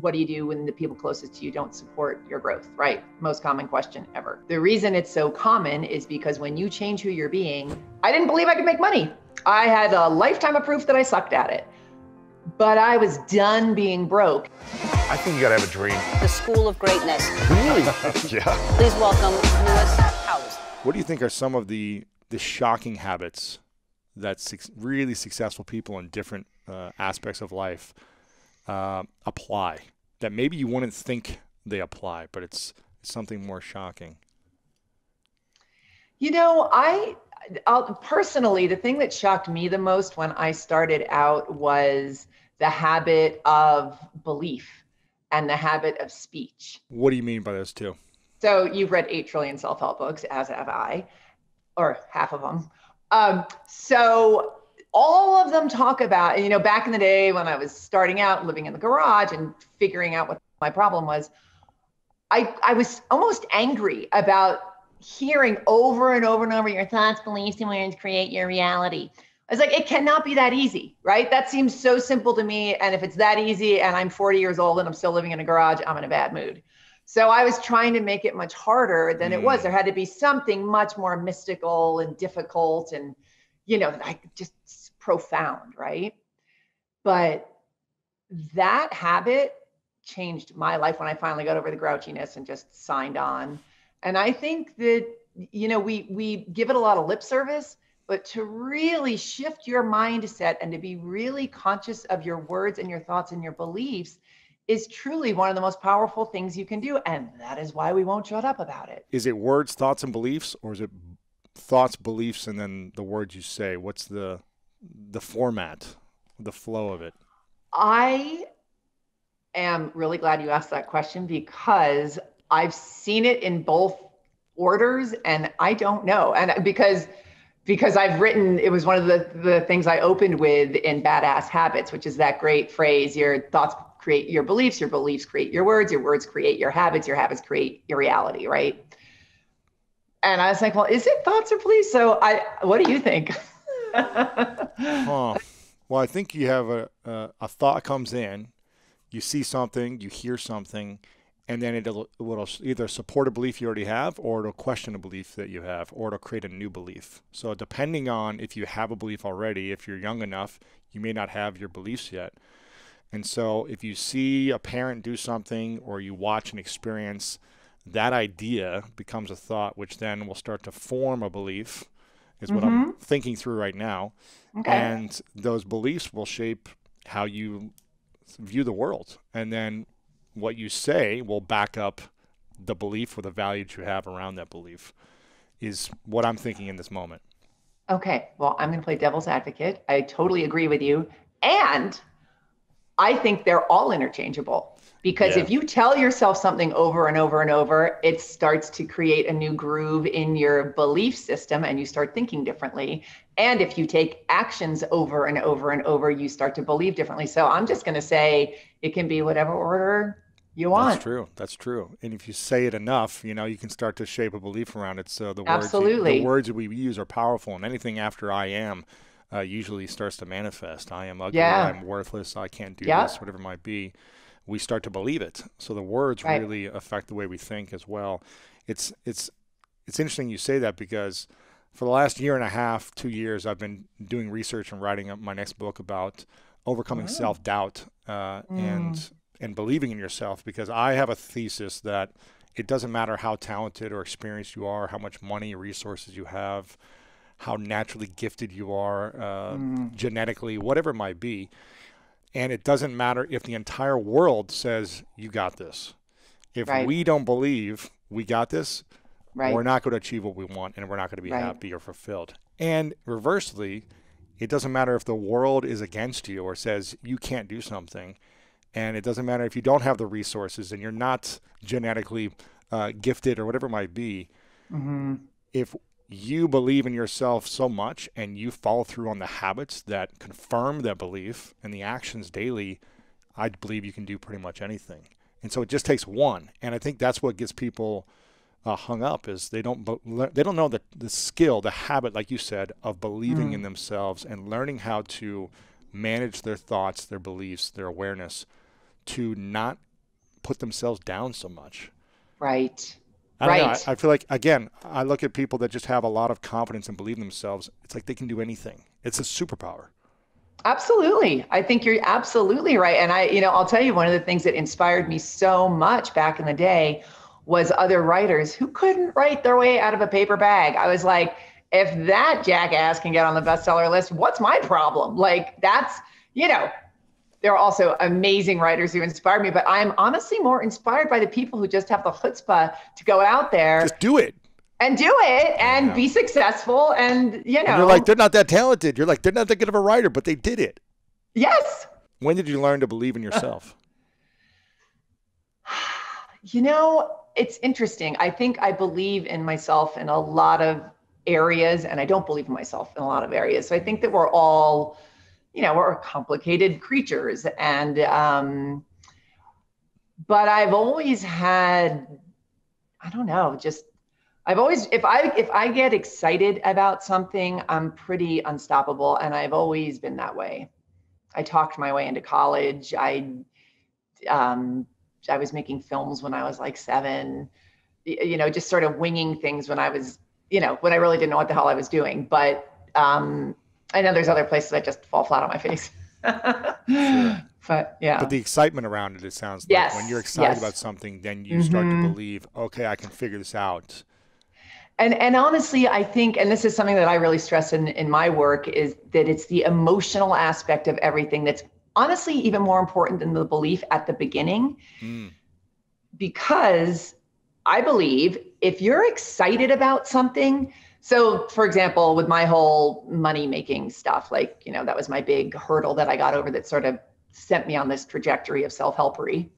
what do you do when the people closest to you don't support your growth, right? Most common question ever. The reason it's so common is because when you change who you're being, I didn't believe I could make money. I had a lifetime of proof that I sucked at it, but I was done being broke. I think you gotta have a dream. The School of Greatness. Really? Yeah. Please welcome Lewis Howes. What do you think are some of the shocking habits that really successful people in different aspects of life apply, that maybe you wouldn't think they apply, but it's something more shocking? You know, I'll personally, the thing that shocked me the most when I started out was the habit of belief and the habit of speech. What do you mean by those two? So you've read 8 trillion self-help books, as have I, or half of them. So all of them talk about, you know, back in the day when I was starting out living in the garage and figuring out what my problem was, I was almost angry about hearing over and over and over, your thoughts, beliefs, and words create your reality. I was like, it cannot be that easy, right? That seems so simple to me. And if it's that easy and I'm 40 years old and I'm still living in a garage, I'm in a bad mood. So I was trying to make it much harder than it was. There had to be something much more mystical and difficult and, you know, just profound, right? But that habit changed my life when I finally got over the grouchiness and just signed on. And I think that, you know, we give it a lot of lip service, but to really shift your mindset and to be really conscious of your words and your thoughts and your beliefs is truly one of the most powerful things you can do. And that is why we won't shut up about it. Is it words, thoughts, and beliefs, or is it thoughts, beliefs, and then the words you say? What's the format, the flow of it? I am really glad you asked that question because I've seen it in both orders and I don't know. And because I've written, it was one of the things I opened with in Badass Habits, which is that great phrase, your thoughts create your beliefs create your words create your habits create your reality, right? And I was like, well, is it thoughts or beliefs? So what do you think? Well, I think you have a thought comes in, you see something, you hear something, and then it'll either support a belief you already have, or it'll question a belief that you have, or it'll create a new belief. So depending on if you have a belief already, if you're young enough, you may not have your beliefs yet. And so if you see a parent do something or you watch and experience, that idea becomes a thought, which then will start to form a belief, is what I'm thinking through right now. Okay. And those beliefs will shape how you view the world. And then what you say will back up the belief or the value that you have around that belief, is what I'm thinking in this moment. Okay. Well, I'm going to play devil's advocate. I totally agree with you. And I think they're all interchangeable, because if you tell yourself something over and over and over, it starts to create a new groove in your belief system and you start thinking differently. And if you take actions over and over and over, you start to believe differently. So I'm just going to say it can be whatever order you want. That's true. That's true. And if you say it enough, you know, you can start to shape a belief around it. So the words that we use are powerful, and anything after I am usually starts to manifest. I am ugly, I'm worthless, I can't do this, whatever it might be. We start to believe it. So the words really affect the way we think as well. It's interesting you say that, because for the last year and a half, 2 years, I've been doing research and writing up my next book about overcoming self-doubt and believing in yourself, because I have a thesis that it doesn't matter how talented or experienced you are, how much money, resources you have, how naturally gifted you are, genetically, whatever it might be. And it doesn't matter if the entire world says, you got this. If we don't believe we got this, we're not going to achieve what we want, and we're not going to be happy or fulfilled. And reversely, it doesn't matter if the world is against you or says you can't do something. And it doesn't matter if you don't have the resources and you're not genetically gifted or whatever it might be. If you believe in yourself so much and you follow through on the habits that confirm that belief and the actions daily, I believe you can do pretty much anything. And so it just takes one. And I think that's what gets people hung up, is they don't know the skill, the habit, like you said, of believing in themselves and learning how to manage their thoughts, their beliefs, their awareness, to not put themselves down so much. Right. I don't know. I feel like, again, I look at people that just have a lot of confidence and believe in themselves. It's like they can do anything. It's a superpower. Absolutely. I think you're absolutely right. And I'll tell you, one of the things that inspired me so much back in the day was other writers who couldn't write their way out of a paper bag. I was like, if that jackass can get on the bestseller list, what's my problem? Like that's, there are also amazing writers who inspired me, but I'm honestly more inspired by the people who just have the chutzpah to go out there. Just do it. And do it and be successful. And, And you're like, they're not that talented. You're like, they're not that good of a writer, but they did it. Yes. When did you learn to believe in yourself? It's interesting. I think I believe in myself in a lot of areas, and I don't believe in myself in a lot of areas. So I think that we're all, we're complicated creatures. And, but I've always had, I don't know, just, I've always, if I get excited about something, I'm pretty unstoppable. And I've always been that way. I talked my way into college. I was making films when I was like 7, just sort of winging things when I was, when I really didn't know what the hell I was doing. But I know there's other places I just fall flat on my face. Sure. But yeah. But the excitement around it sounds like when you're excited about something, then you start to believe, okay, I can figure this out. And honestly, I think, and this is something that I really stress in my work, is that it's the emotional aspect of everything that's honestly even more important than the belief at the beginning. Because I believe if you're excited about something, so for example, with my whole money making stuff, like, that was my big hurdle that I got over that sort of sent me on this trajectory of self-helpery.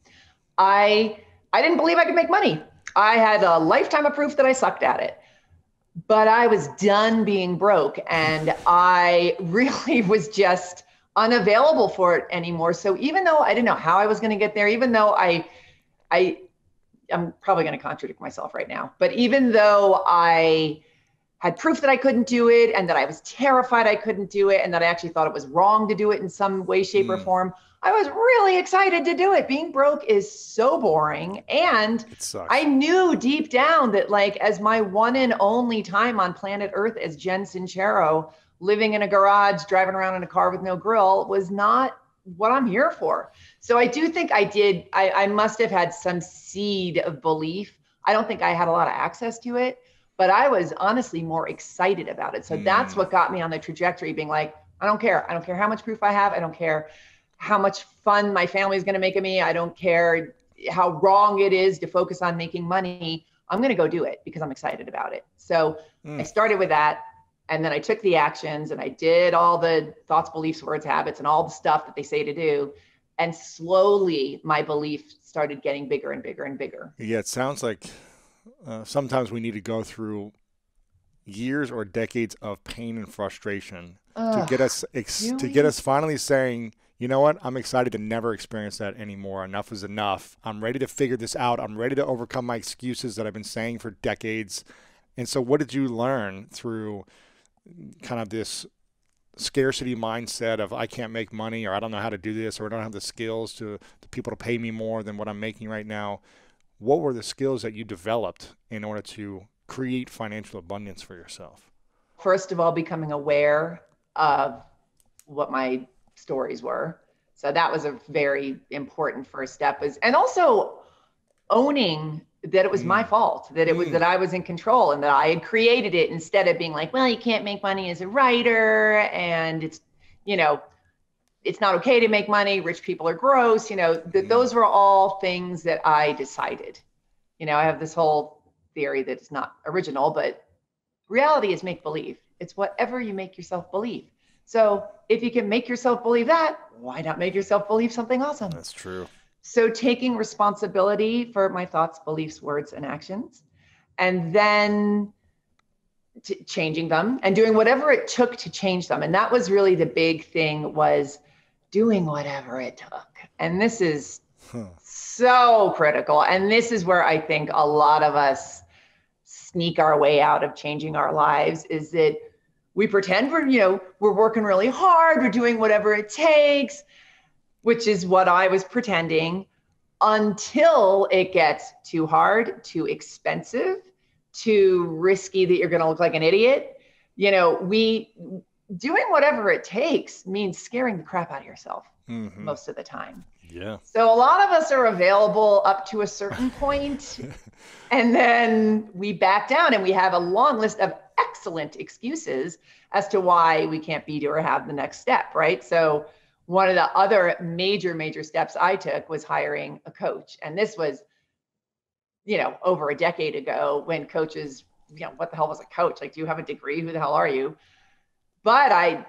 I didn't believe I could make money. I had a lifetime of proof that I sucked at it. But I was done being broke, and I really was just unavailable for it anymore. So even though I didn't know how I was going to get there, even though I'm probably going to contradict myself right now, but even though I had proof that I couldn't do it, and that I was terrified I couldn't do it, and that I actually thought it was wrong to do it in some way, shape, or form, I was really excited to do it. Being broke is so boring. And I knew deep down that, like, as my one and only time on planet Earth as Jen Sincero, living in a garage, driving around in a car with no grill, was not what I'm here for. So I do think I must have had some seed of belief. I don't think I had a lot of access to it, but I was honestly more excited about it. So that's what got me on the trajectory, being like, I don't care. I don't care how much proof I have. I don't care how much fun my family is going to make of me. I don't care how wrong it is to focus on making money. I'm going to go do it because I'm excited about it. So I started with that. And then I took the actions and I did all the thoughts, beliefs, words, habits, and all the stuff that they say to do. And slowly my belief started getting bigger and bigger and bigger. Yeah, it sounds like sometimes we need to go through years or decades of pain and frustration to get us finally saying, you know what? I'm excited to never experience that anymore. Enough is enough. I'm ready to figure this out. I'm ready to overcome my excuses that I've been saying for decades. And so what did you learn through kind of this scarcity mindset of I can't make money, or I don't know how to do this, or I don't have the skills to people to pay me more than what I'm making right now? What were the skills that you developed in order to create financial abundance for yourself? First of all, becoming aware of what my stories were. So that was a very important first step, and also owning that it was my fault, that it was that I was in control and that I had created it, instead of being like, well, you can't make money as a writer, and it's not okay to make money. Rich people are gross. Those were all things that I decided. I have this whole theory that it's not original, but reality is make believe. It's whatever you make yourself believe. So if you can make yourself believe that, why not make yourself believe something awesome? That's true. So taking responsibility for my thoughts, beliefs, words, and actions, and then changing them and doing whatever it took to change them. And that was really the big thing, was doing whatever it took. And this is so critical. And this is where I think a lot of us sneak our way out of changing our lives, is that we pretend we're working really hard, we're doing whatever it takes, which is what I was pretending. until it gets too hard, too expensive, too risky that you're going to look like an idiot. Doing whatever it takes means scaring the crap out of yourself most of the time. Yeah. So a lot of us are available up to a certain point, and then we back down, and we have a long list of excellent excuses as to why we can't be to or have the next step, right? So one of the other major steps I took was hiring a coach. And this was, over a decade ago, when coaches, what the hell was a coach? Like, do you have a degree? Who the hell are you? But I,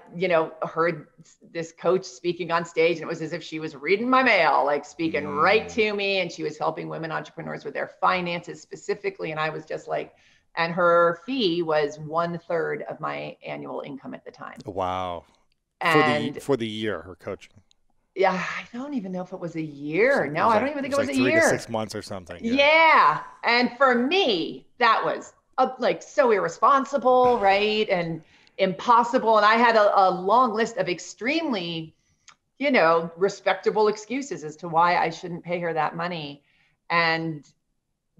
heard this coach speaking on stage, and it was as if she was reading my mail, like speaking right to me. And she was helping women entrepreneurs with their finances specifically. And I was just like, and her fee was 1/3 of my annual income at the time. Wow. And for the year, her coaching. Yeah, I don't even know if it was a year. No, I don't even think it was a year. 3 to 6 months or something. Yeah. And for me, that was like so irresponsible, right? And impossible. And I had a long list of extremely, respectable excuses as to why I shouldn't pay her that money. And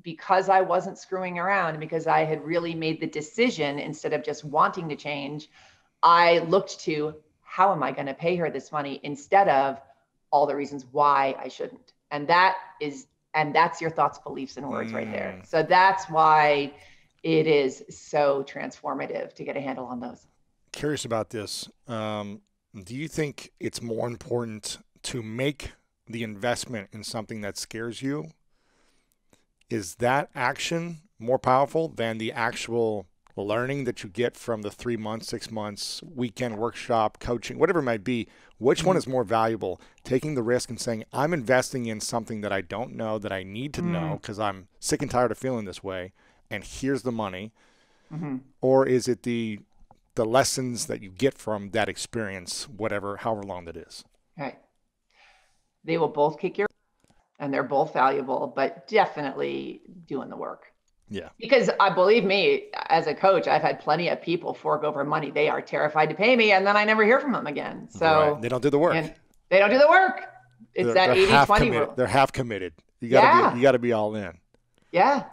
because I wasn't screwing around, and because I had really made the decision instead of just wanting to change, I looked to, how am I going to pay her this money instead of all the reasons why I shouldn't? And that's your thoughts, beliefs, and words right there. So that's why it is so transformative to get a handle on those. Curious about this. Do you think it's more important to make the investment in something that scares you? Is that action more powerful than the actual learning that you get from the 3 months, 6 months, weekend workshop, coaching, whatever it might be? Which one is more valuable? Taking the risk and saying, I'm investing in something that I don't know, that I need to know because I'm sick and tired of feeling this way, and here's the money. Or is it the lessons that you get from that experience, however long that is? Right. They will both kick your ass, and they're both valuable, but definitely doing the work. Yeah. Because believe me, as a coach, I've had plenty of people fork over money. They are terrified to pay me, and then I never hear from them again. So they don't do the work. And they don't do the work. It's that 80-20 rule. They're half committed. You gotta be all in. Yeah.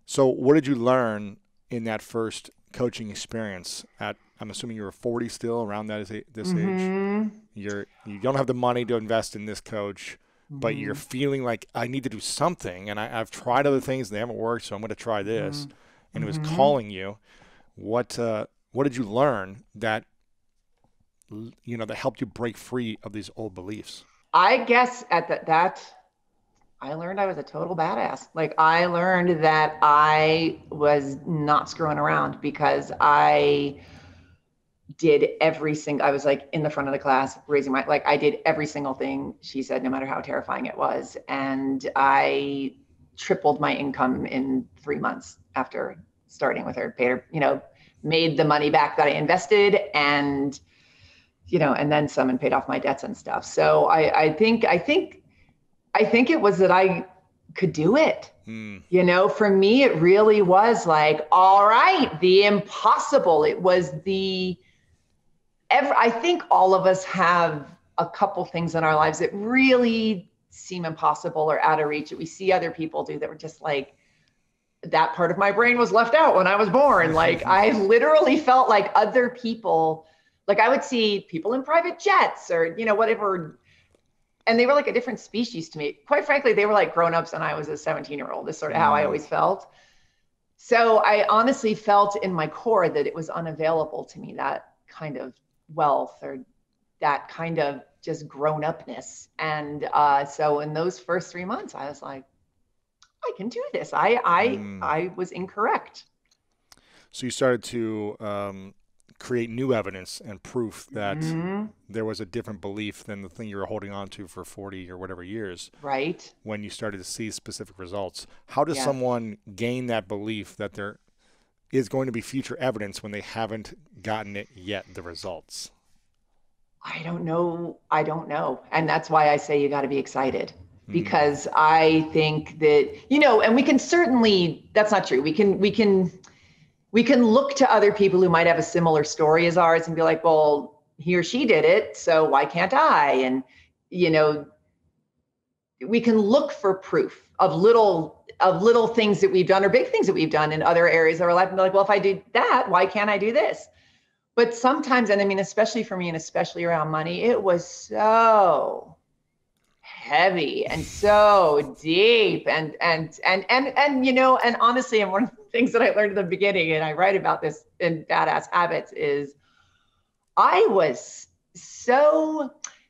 So what did you learn in that first coaching experience? I'm assuming you were 40 still, around this age. You don't have the money to invest in this coach, but you're feeling like, I need to do something, and I've tried other things, they haven't worked, so I'm going to try this. And it was calling you. What did you learn that that helped you break free of these old beliefs? I guess I learned I was a total badass. Like, I learned that I was not screwing around, because I did I was like in the front of the class raising I did every single thing she said, no matter how terrifying it was. And I tripled my income in 3 months after starting with her, paid her, made the money back that I invested, and, and then some, and paid off my debts and stuff. So I think it was that I could do it. For me, it really was like, all right, the impossible. It was I think all of us have a couple things in our lives that really seem impossible or out of reach, that we see other people do, that were just like, that part of my brain was left out when I was born. Like, I literally felt like other people, like I would see people in private jets or, whatever. And they were like a different species to me. Quite frankly, they were like grown-ups and I was a 17-year-old. That's sort of how I always felt. So I honestly felt in my core that it was unavailable to me, that kind of wealth or that kind of just grown-upness. And so in those first 3 months, I was like, I can do this. I was incorrect. So you started to create new evidence and proof that there was a different belief than the thing you were holding on to for 40 or whatever years. Right. When you started to see specific results. How does someone gain that belief that there is going to be future evidence when they haven't gotten it yet, the results? I don't know. And that's why I say you got to be excited, because I think that, and we can certainly, that's not true. We can look to other people who might have a similar story as ours and be like, well, he or she did it, so why can't I? And, we can look for proof of little things that we've done or big things that we've done in other areas of our life and be like, well, if I do that, why can't I do this? But sometimes, and I mean, especially for me and especially around money, it was so heavy and so deep and honestly, and one of the things that I learned in the beginning, and I write about this in Badass Habits, is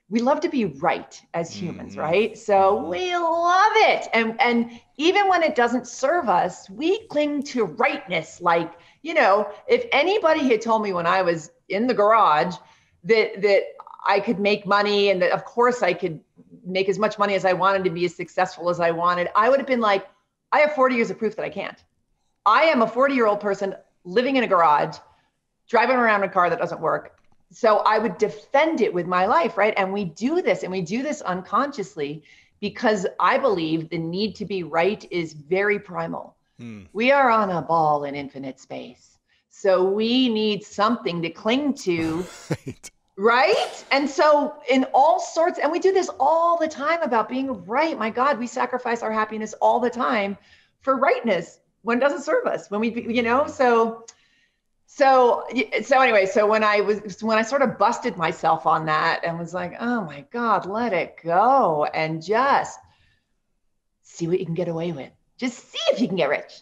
we love to be right as humans, right? So we love it. And even when it doesn't serve us, we cling to rightness. Like, if anybody had told me when I was in the garage that I could make money and that of course I could make as much money as I wanted to be as successful as I wanted, I would have been like, I have 40 years of proof that I can't. I am a 40-year-old person living in a garage, driving around in a car that doesn't work. So I would defend it with my life, right? And we do this unconsciously because I believe the need to be right is very primal. We are on a ball in infinite space. So we need something to cling to, right? And so in all sorts, and we do this all the time about being right. My God, we sacrifice our happiness all the time for rightness when it doesn't serve us, when So anyway, so when I sort of busted myself on that and was like, oh my God, let it go and just see what you can get away with. Just see if you can get rich.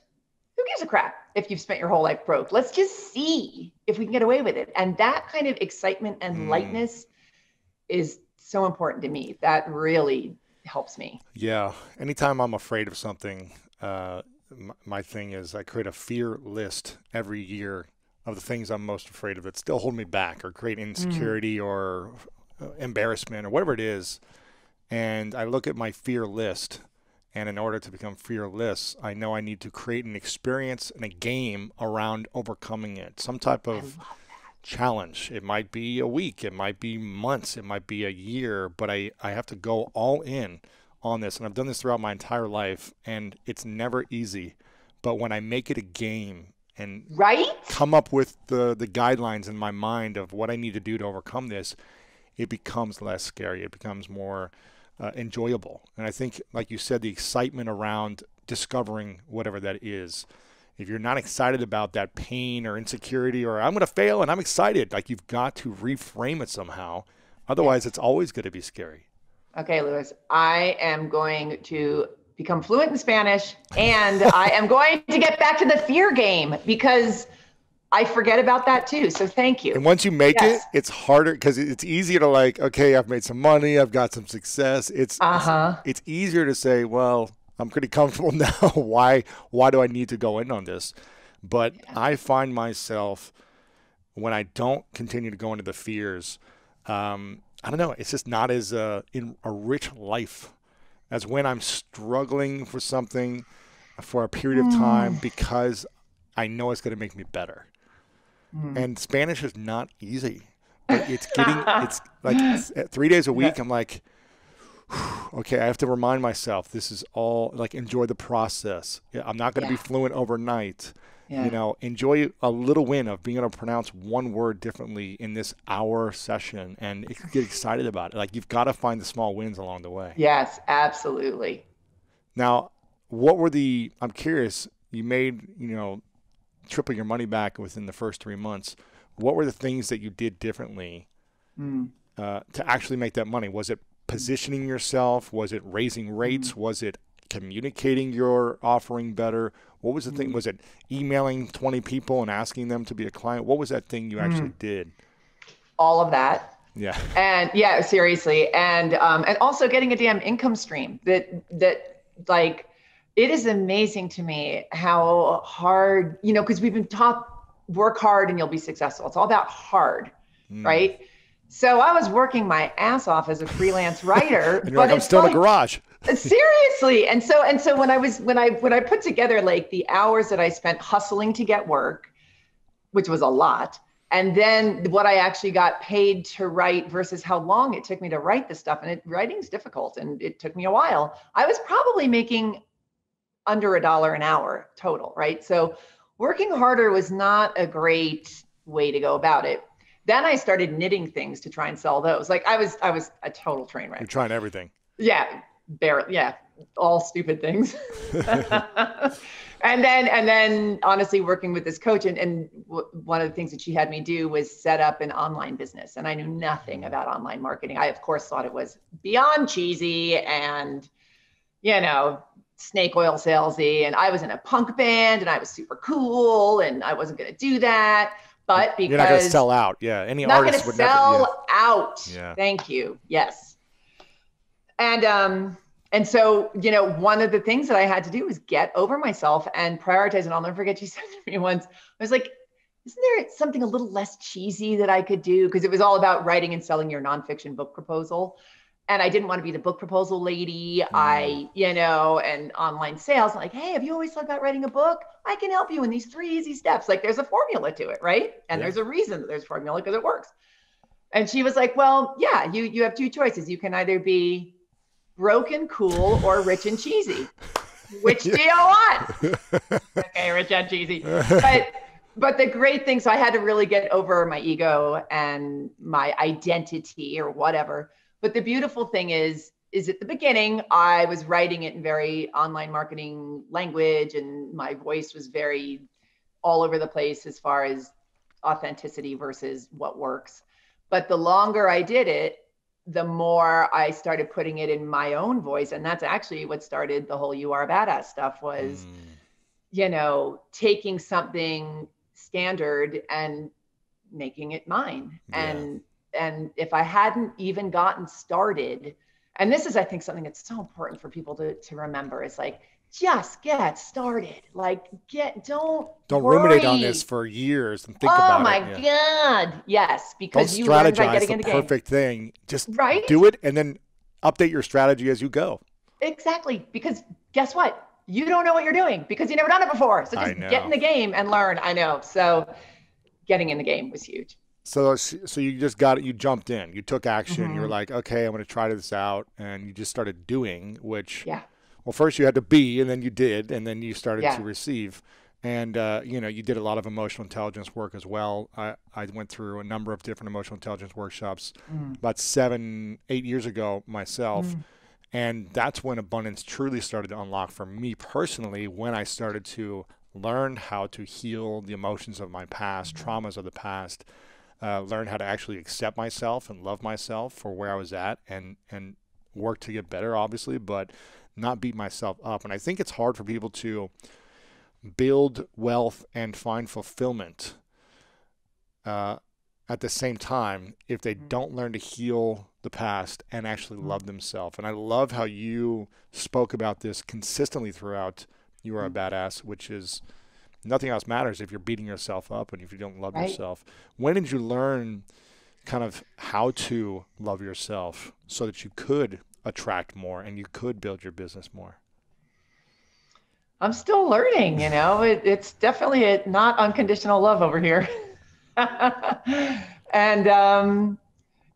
Who gives a crap if you've spent your whole life broke? Let's just see if we can get away with it. And that kind of excitement and lightness is so important to me. That really helps me. Yeah. Anytime I'm afraid of something, my thing is I create a fear list every year of the things I'm most afraid of that still hold me back or create insecurity or embarrassment or whatever it is. And I look at my fear list, and in order to become fearless, I know I need to create an experience and a game around overcoming it, some type of challenge. It might be a week, it might be months, it might be a year, but I have to go all in on this. And I've done this throughout my entire life, and it's never easy. But when I make it a game, and come up with the guidelines in my mind of what I need to do to overcome this, it becomes less scary. It becomes more enjoyable. And I think, like you said, the excitement around discovering whatever that is, if you're not excited about that pain or insecurity or I'm going to fail and I'm excited, like you've got to reframe it somehow. Otherwise, it's always going to be scary. Okay, Lewis, I am going to become fluent in Spanish, and I am going to get back to the fear game because I forget about that too. So thank you. And once you make it, it's harder because it's easier to like, okay, I've made some money, I've got some success. It's easier to say, well, I'm pretty comfortable now. Why do I need to go in on this? But I find myself when I don't continue to go into the fears, I don't know, it's just not as in a rich life as when I'm struggling for something for a period of time because I know it's going to make me better. And Spanish is not easy, but it's like 3 days a week. I'm like, okay, I have to remind myself, this is all like, enjoy the process. I'm not going to be fluent overnight. Enjoy a little win of being able to pronounce one word differently in this hour session and get excited about it. Like, you've got to find the small wins along the way. Yes, absolutely. Now, I'm curious, you made, triple your money back within the first 3 months. What were the things that you did differently to actually make that money? Was it positioning yourself? Was it raising rates? Was it communicating your offering better? What was the thing? Was it emailing 20 people and asking them to be a client? What was that thing you actually did? All of that. Yeah. And seriously. And also getting a damn income stream that like, it is amazing to me how hard, because we've been taught work hard and you'll be successful. It's all about hard, right? So I was working my ass off as a freelance writer, and you're but like, I'm still in the garage. Seriously. And so when I put together like the hours that I spent hustling to get work, which was a lot, and then what I actually got paid to write versus how long it took me to write this stuff. And writing's difficult and it took me a while. I was probably making under $1 an hour total, right? So working harder was not a great way to go about it. Then I started knitting things to try and sell those. Like I was a total train wreck. You're trying everything. Yeah. barely, yeah, all stupid things. And then honestly working with this coach, and one of the things that she had me do was set up an online business. And I knew nothing about online marketing. I, of course, thought it was beyond cheesy and, snake oil salesy. And I was in a punk band and I was super cool and I wasn't going to do that. But because you're not going to sell out. Yeah. Any not artist going to would sell out. Yeah. Thank you. Yes. And so, one of the things that I had to do was get over myself and prioritize. And I'll never forget, she said to me once, I was like, isn't there something a little less cheesy that I could do? Because it was all about writing and selling your nonfiction book proposal. And I didn't want to be the book proposal lady. And online sales. I'm like, hey, have you always thought about writing a book? I can help you in these 3 easy steps. Like there's a formula to it, right? And there's a reason that there's a formula, because it works. And she was like, well, yeah, you have 2 choices. You can either be broken, cool, or rich and cheesy. Which do you want? Okay, rich and cheesy. But the great thing, so I had to really get over my ego and my identity or whatever. But the beautiful thing is at the beginning, I was writing it in very online marketing language, and my voice was very all over the place as far as authenticity versus what works. But the longer I did it, the more I started putting it in my own voice. And that's actually what started the whole You Are a Badass stuff was, taking something standard and making it mine. Yeah. And if I hadn't even gotten started, and this is, I think, something that's so important for people to remember, is like, just get started. Like, don't ruminate on this for years and think about it. Oh my God. Yes. Because you learn by getting in the game. Perfect thing. Just do it and then update your strategy as you go. Exactly. Because guess what? You don't know what you're doing because you've never done it before. So just get in the game and learn. I know. So getting in the game was huge. So you just got it. You jumped in. You took action. Mm-hmm. You were like, okay, I'm going to try this out. And you just started doing, which... Yeah. Well, first you had to be, and then you did, and then you started to receive. And, you did a lot of emotional intelligence work as well. I went through a number of different emotional intelligence workshops about 7-8 years ago myself. And that's when abundance truly started to unlock for me personally, when I started to learn how to heal the emotions of my past, traumas of the past, learn how to actually accept myself and love myself for where I was at, and work to get better, obviously, but not beat myself up. And I think it's hard for people to build wealth and find fulfillment at the same time if they don't learn to heal the past and actually love themselves. And I love how you spoke about this consistently throughout You Are a Badass, which is nothing else matters if you're beating yourself up and if you don't love yourself. When did you learn kind of how to love yourself so that you could attract more and you could build your business more? I'm still learning, it's definitely a not unconditional love over here. And,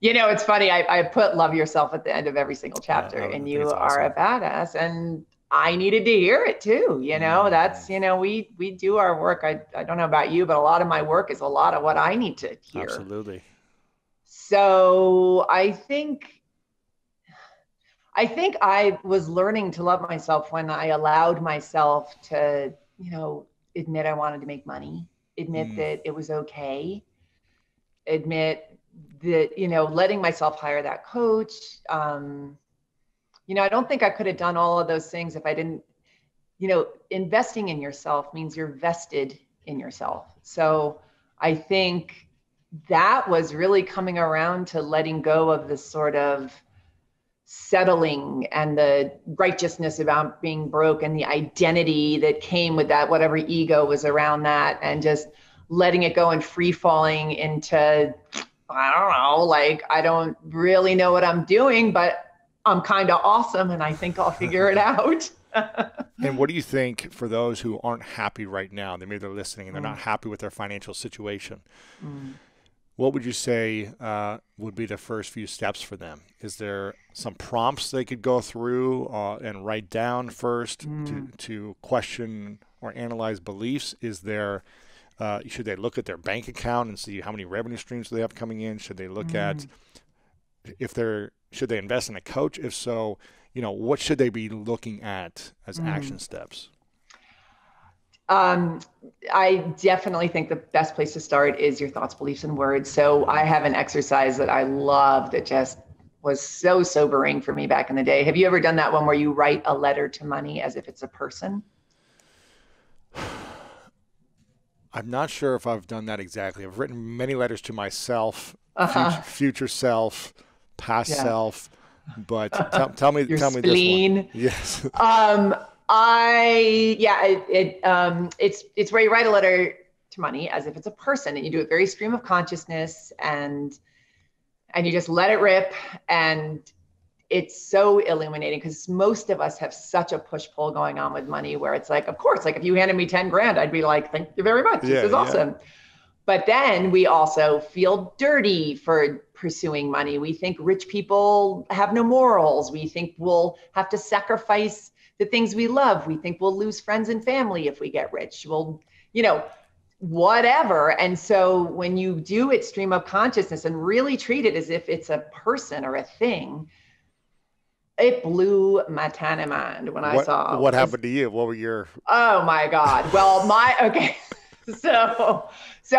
it's funny. I put love yourself at the end of every single chapter, and You Are a Badass. And I needed to hear it too. That's, we do our work. I don't know about you, but a lot of my work is a lot of what I need to hear. Absolutely. So I think I was learning to love myself when I allowed myself to, admit I wanted to make money, admit that it was okay, admit that, letting myself hire that coach. I don't think I could have done all of those things if I didn't, investing in yourself means you're vested in yourself. So I think that was really coming around to letting go of this sort of settling and the righteousness about being broke and the identity that came with that, whatever ego was around that, and just letting it go and free falling into, I don't know, like, I don't really know what I'm doing, but I'm kind of awesome and I think I'll figure it out. And what do you think for those who aren't happy right now? Maybe they're listening and they're not happy with their financial situation. What would you say would be the first few steps for them? Is there some prompts they could go through and write down first to question or analyze beliefs? Is there, should they look at their bank account and see how many revenue streams they have coming in? Should they look at should they invest in a coach? If so, what should they be looking at as action steps? I definitely think the best place to start is your thoughts, beliefs, and words. So I have an exercise that I love that just was so sobering for me back in the day. Have you ever done that one where you write a letter to money as if it's a person? I'm not sure if I've done that exactly. I've written many letters to myself, future self, past self, but tell me this one. Yes. It's where you write a letter to money as if it's a person, and you do it very stream of consciousness, and you just let it rip. And it's so illuminating because most of us have such a push-pull going on with money where it's like, of course, like if you handed me 10 grand, I'd be like, thank you very much. This is awesome. But then we also feel dirty for pursuing money. We think rich people have no morals. We think we'll have to sacrifice the things we love. We think we'll lose friends and family if we get rich. We'll, whatever. And so when you do it stream of consciousness and really treat it as if it's a person or a thing, it blew my tiny mind when I saw. What happened to you? What were your? Oh my God. Well, okay. So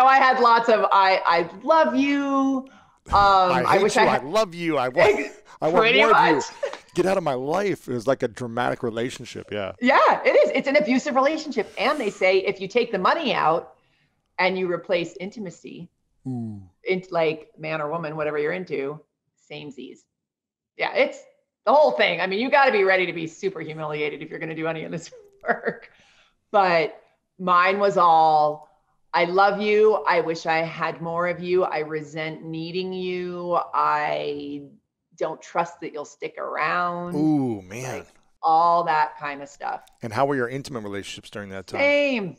I had lots of, I love you. I wish I love you. I want more of you. Get out of my life. It was like a dramatic relationship. Yeah. Yeah, it is. It's an abusive relationship. And they say, if you take the money out and you replace intimacy, into like man or woman, whatever you're into, samesies. Yeah. It's the whole thing. I mean, you got to be ready to be super humiliated if you're going to do any of this work. But mine was all, I love you. I wish I had more of you. I resent needing you. I don't trust that you'll stick around. Ooh, man. Like, all that kind of stuff. And how were your intimate relationships during that time? Same.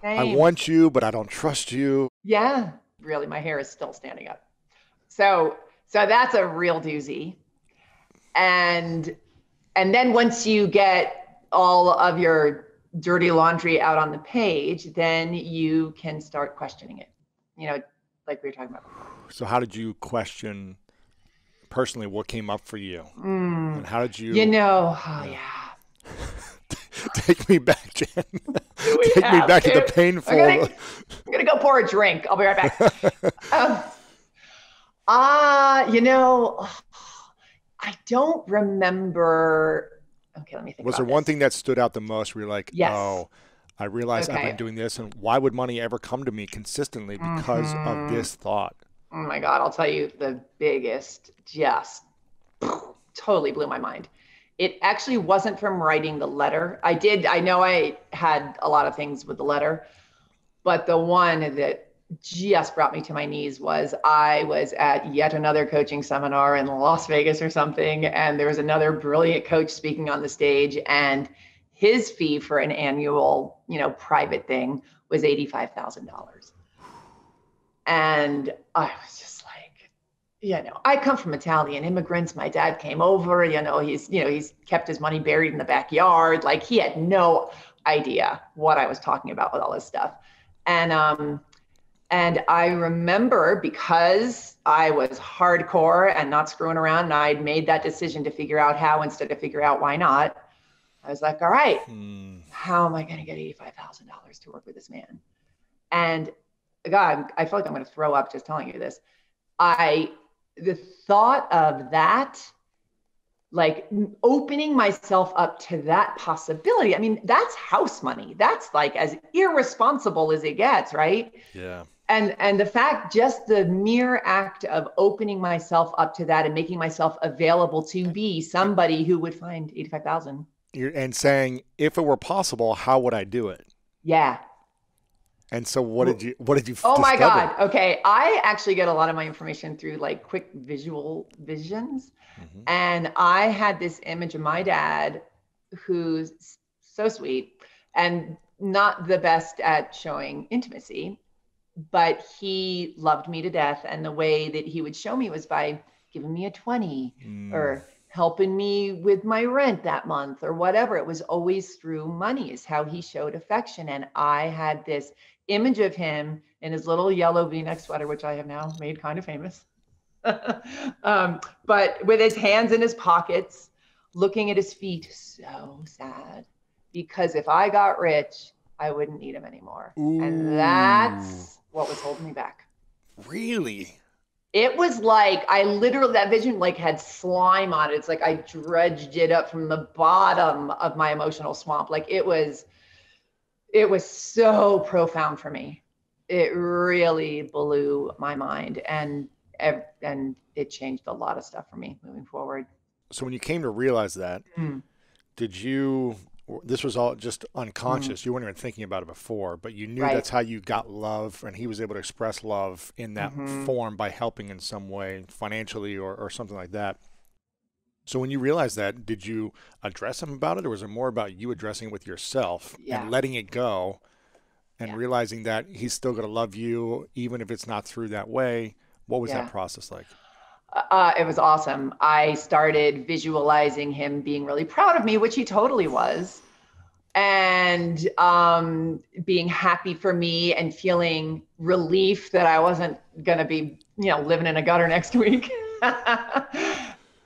I want you, but I don't trust you. Yeah. Really, my hair is still standing up. So that's a real doozy. And then once you get all of your dirty laundry out on the page, then you can start questioning it, like we were talking about before. So how did you question personally what came up for you? And how did you? Take me back, Jen. Take me back to the painful. I'm going to go pour a drink. I'll be right back. I don't remember. Okay, let me think. Was there one thing that stood out the most where you're like, oh, I realized I've been doing this, and why would money ever come to me consistently because of this thought? Oh my God, I'll tell you the biggest, just totally blew my mind. It actually wasn't from writing the letter. I know I had a lot of things with the letter, but the one that just brought me to my knees was I was at yet another coaching seminar in Las Vegas or something. And there was another brilliant coach speaking on the stage, and his fee for an annual, private thing was $85,000. And I was just like, I come from Italian immigrants. My dad came over, he's kept his money buried in the backyard. Like, he had no idea what I was talking about with all this stuff. And I remember, because I was hardcore and not screwing around, and I'd made that decision to figure out how instead of figure out why not, I was like, all right, how am I going to get $85,000 to work with this man? And God, I feel like I'm going to throw up just telling you this. The thought of that, like opening myself up to that possibility. I mean, that's house money. That's like as irresponsible as it gets, right? Yeah. And the fact, just the mere act of opening myself up to that and making myself available to be somebody who would find 85,000. And saying, if it were possible, how would I do it? Yeah. And so what did you Oh discover? my God. Okay. I actually get a lot of my information through like quick visual visions. Mm-hmm. And I had this image of my dad, who's so sweet and not the best at showing intimacy, but he loved me to death. And the way that he would show me was by giving me a 20 or helping me with my rent that month or whatever. It was always through money is how he showed affection. And I had this image of him in his little yellow V-neck sweater, which I have now made kind of famous, but with his hands in his pockets, looking at his feet, so sad, because if I got rich, I wouldn't need him anymore. Ooh. And that's what was holding me back. Really? It was like, I literally, that vision like had slime on it. It's like I dredged it up from the bottom of my emotional swamp. Like it was so profound for me. It really blew my mind, and it changed a lot of stuff for me moving forward. So when you came to realize that, this was all just unconscious. You weren't even thinking about it before, but you knew that's how you got love, and he was able to express love in that form by helping in some way, financially or something like that. So when you realized that, did you address him about it, or was it more about you addressing it with yourself and letting it go and realizing that he's still going to love you even if it's not through that way? What was that process like? It was awesome. I started visualizing him being really proud of me, which he totally was, and being happy for me and feeling relief that I wasn't going to be, living in a gutter next week.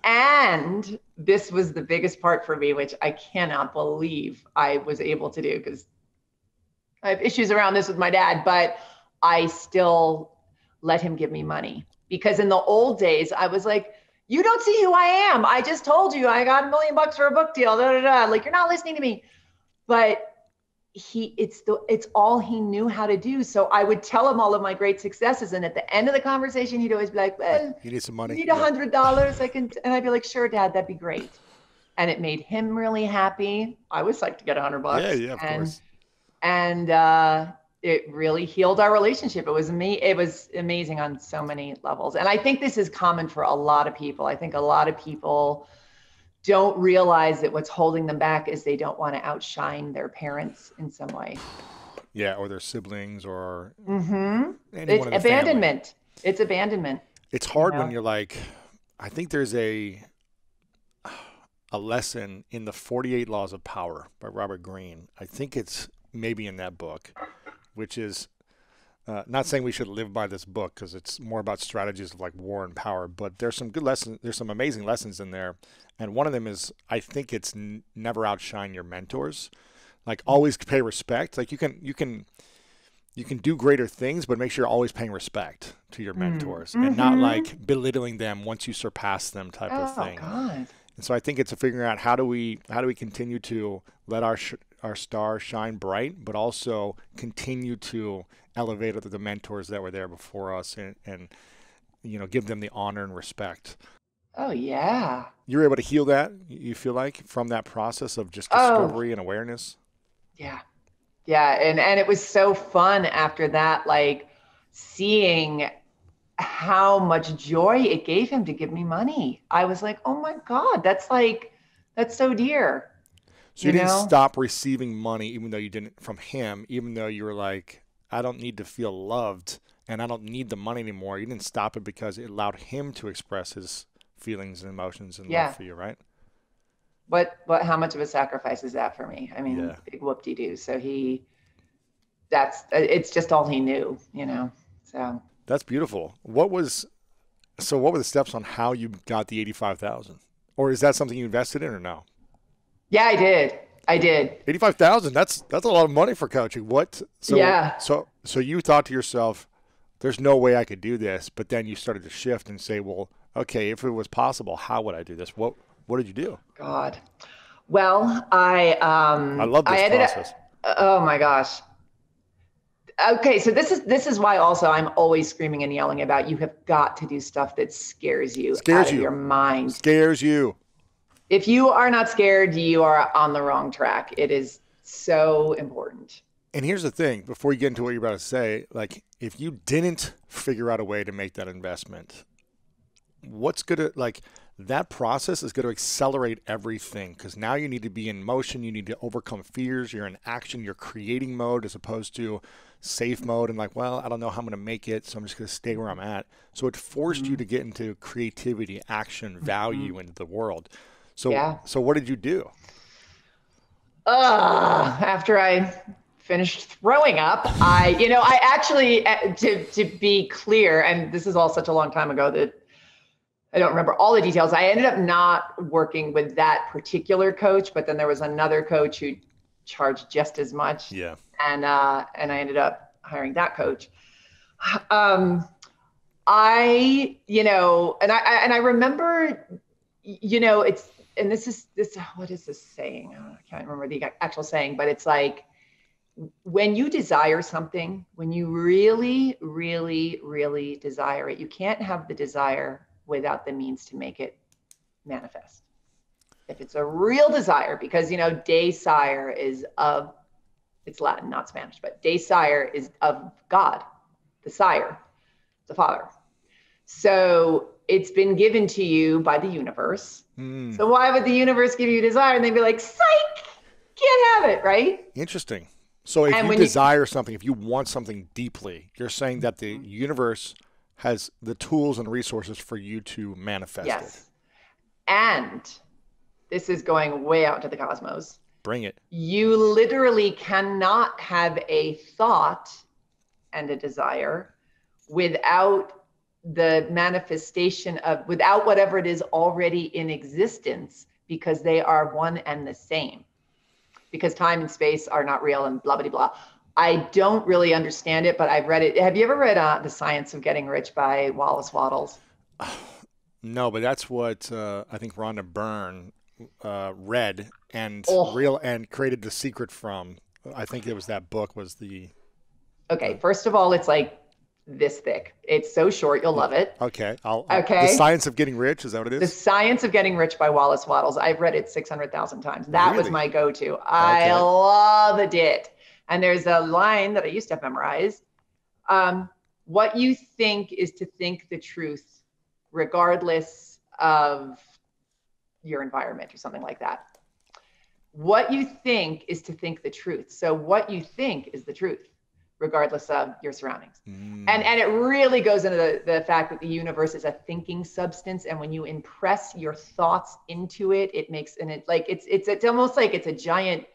And this was the biggest part for me, which I cannot believe I was able to do, because I have issues around this with my dad, but I still let him give me money. Because in the old days, I was like, you don't see who I am. I just told you I got $1 million for a book deal. Like, you're not listening to me. But it's all he knew how to do. So I would tell him all of my great successes. And at the end of the conversation, he'd always be like, well, you need some money. You need $100. And I'd be like, sure, Dad, that'd be great. And it made him really happy. I was psyched to get $100. Yeah, of course. And it really healed our relationship. It was amazing on so many levels. And I think this is common for a lot of people. I think a lot of people don't realize that what's holding them back is they don't want to outshine their parents in some way. Yeah, or their siblings, or it's abandonment. Family. It's abandonment. It's hard when you're like, I think there's a lesson in the 48 Laws of Power by Robert Greene. I think it's maybe in that book, which is not saying we should live by this book, because it's more about strategies of like war and power, but there's some good lessons. There's some amazing lessons in there. And one of them is, I think it's never outshine your mentors. Like, always pay respect. Like, you can do greater things, but make sure you're always paying respect to your mentors and not like belittling them once you surpass them type of thing. God. And so I think it's a figuring out how do we continue to let our star shine bright, but also continue to elevate the mentors that were there before us, and give them the honor and respect. Oh yeah. You're able to heal that, you feel like, from that process of just discovery and awareness? Yeah. Yeah. And it was so fun after that, like seeing how much joy it gave him to give me money. I was like, oh my God, that's so dear. So you didn't stop receiving money, even though you didn't, from him, even though you were like, I don't need to feel loved and I don't need the money anymore. You didn't stop it because it allowed him to express his feelings and emotions and love for you, right? How much of a sacrifice is that for me? I mean, big whoop-de-doo. So it's just all he knew, so. That's beautiful. What were the steps on how you got the 85,000? Or is that something you invested in or no? Yeah, I did. 85,000. That's a lot of money for coaching. What? So you thought to yourself, there's no way I could do this. But then you started to shift and say, well, okay, if it was possible, how would I do this? What did you do? God. Well, I love this process. Oh my gosh. Okay, so this is why also I'm always screaming and yelling about, you have got to do stuff that scares you out of your mind. Scares you. If you are not scared, you are on the wrong track. It is so important. And here's the thing, before you get into what you're about to say, like, if you didn't figure out a way to make that investment, that process is going to accelerate everything, because now you need to be in motion. You need to overcome fears. You're in action. You're creating mode as opposed to safe mode and like, well, I don't know how I'm going to make it, so I'm just going to stay where I'm at. So it forced you to get into creativity, action, value into the world. So what did you do? After I finished throwing up, I actually, to be clear, and this is all such a long time ago, that I don't remember all the details. I ended up not working with that particular coach, but then there was another coach who charged just as much. Yeah. And I ended up hiring that coach. I remember, what is this saying? I can't remember the actual saying, but it's like, when you desire something, when you really, really, really desire it, you can't have the desire without the means to make it manifest. If it's a real desire, because, desire is of, it's Latin, not Spanish, but desire is of God, the sire, the father. So it's been given to you by the universe. So why would the universe give you desire? And they'd be like, psych, can't have it, right? Interesting. So if you desire something, if you want something deeply, you're saying that the universe has the tools and resources for you to manifest it. And this is going way out to the cosmos. Bring it. You literally cannot have a thought and a desire without the manifestation of, without whatever it is already in existence, because they are one and the same. Because time and space are not real and blah, blah, blah. I don't really understand it, but I've read it. Have you ever read The Science of Getting Rich by Wallace Wattles? No, but that's what I think Rhonda Byrne read and and created The Secret from. I think it was that book was the... Okay, first of all, it's like this thick. It's so short, you'll love it. Okay. The Science of Getting Rich, is that what it is? The Science of Getting Rich by Wallace Wattles. I've read it 600,000 times. That was my go-to. I loved it. And there's a line that I used to have memorized. What you think is to think the truth, regardless of your environment or something like that. What you think is to think the truth. So what you think is the truth, regardless of your surroundings. And it really goes into the fact that the universe is a thinking substance. And when you impress your thoughts into it, it makes, and it like, it's almost like it's a giant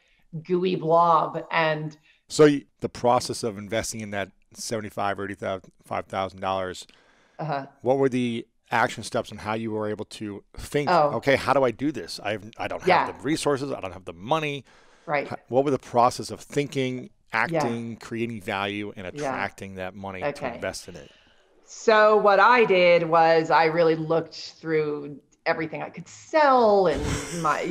gooey blob. And so the process of investing in that $75,000 or $85,000, what were the action steps on how you were able to think, okay, how do I do this? I don't have the resources. I don't have the money. Right. What were the process of thinking, acting, creating value, and attracting that money to invest in it? So what I did was I really looked through everything I could sell, and my,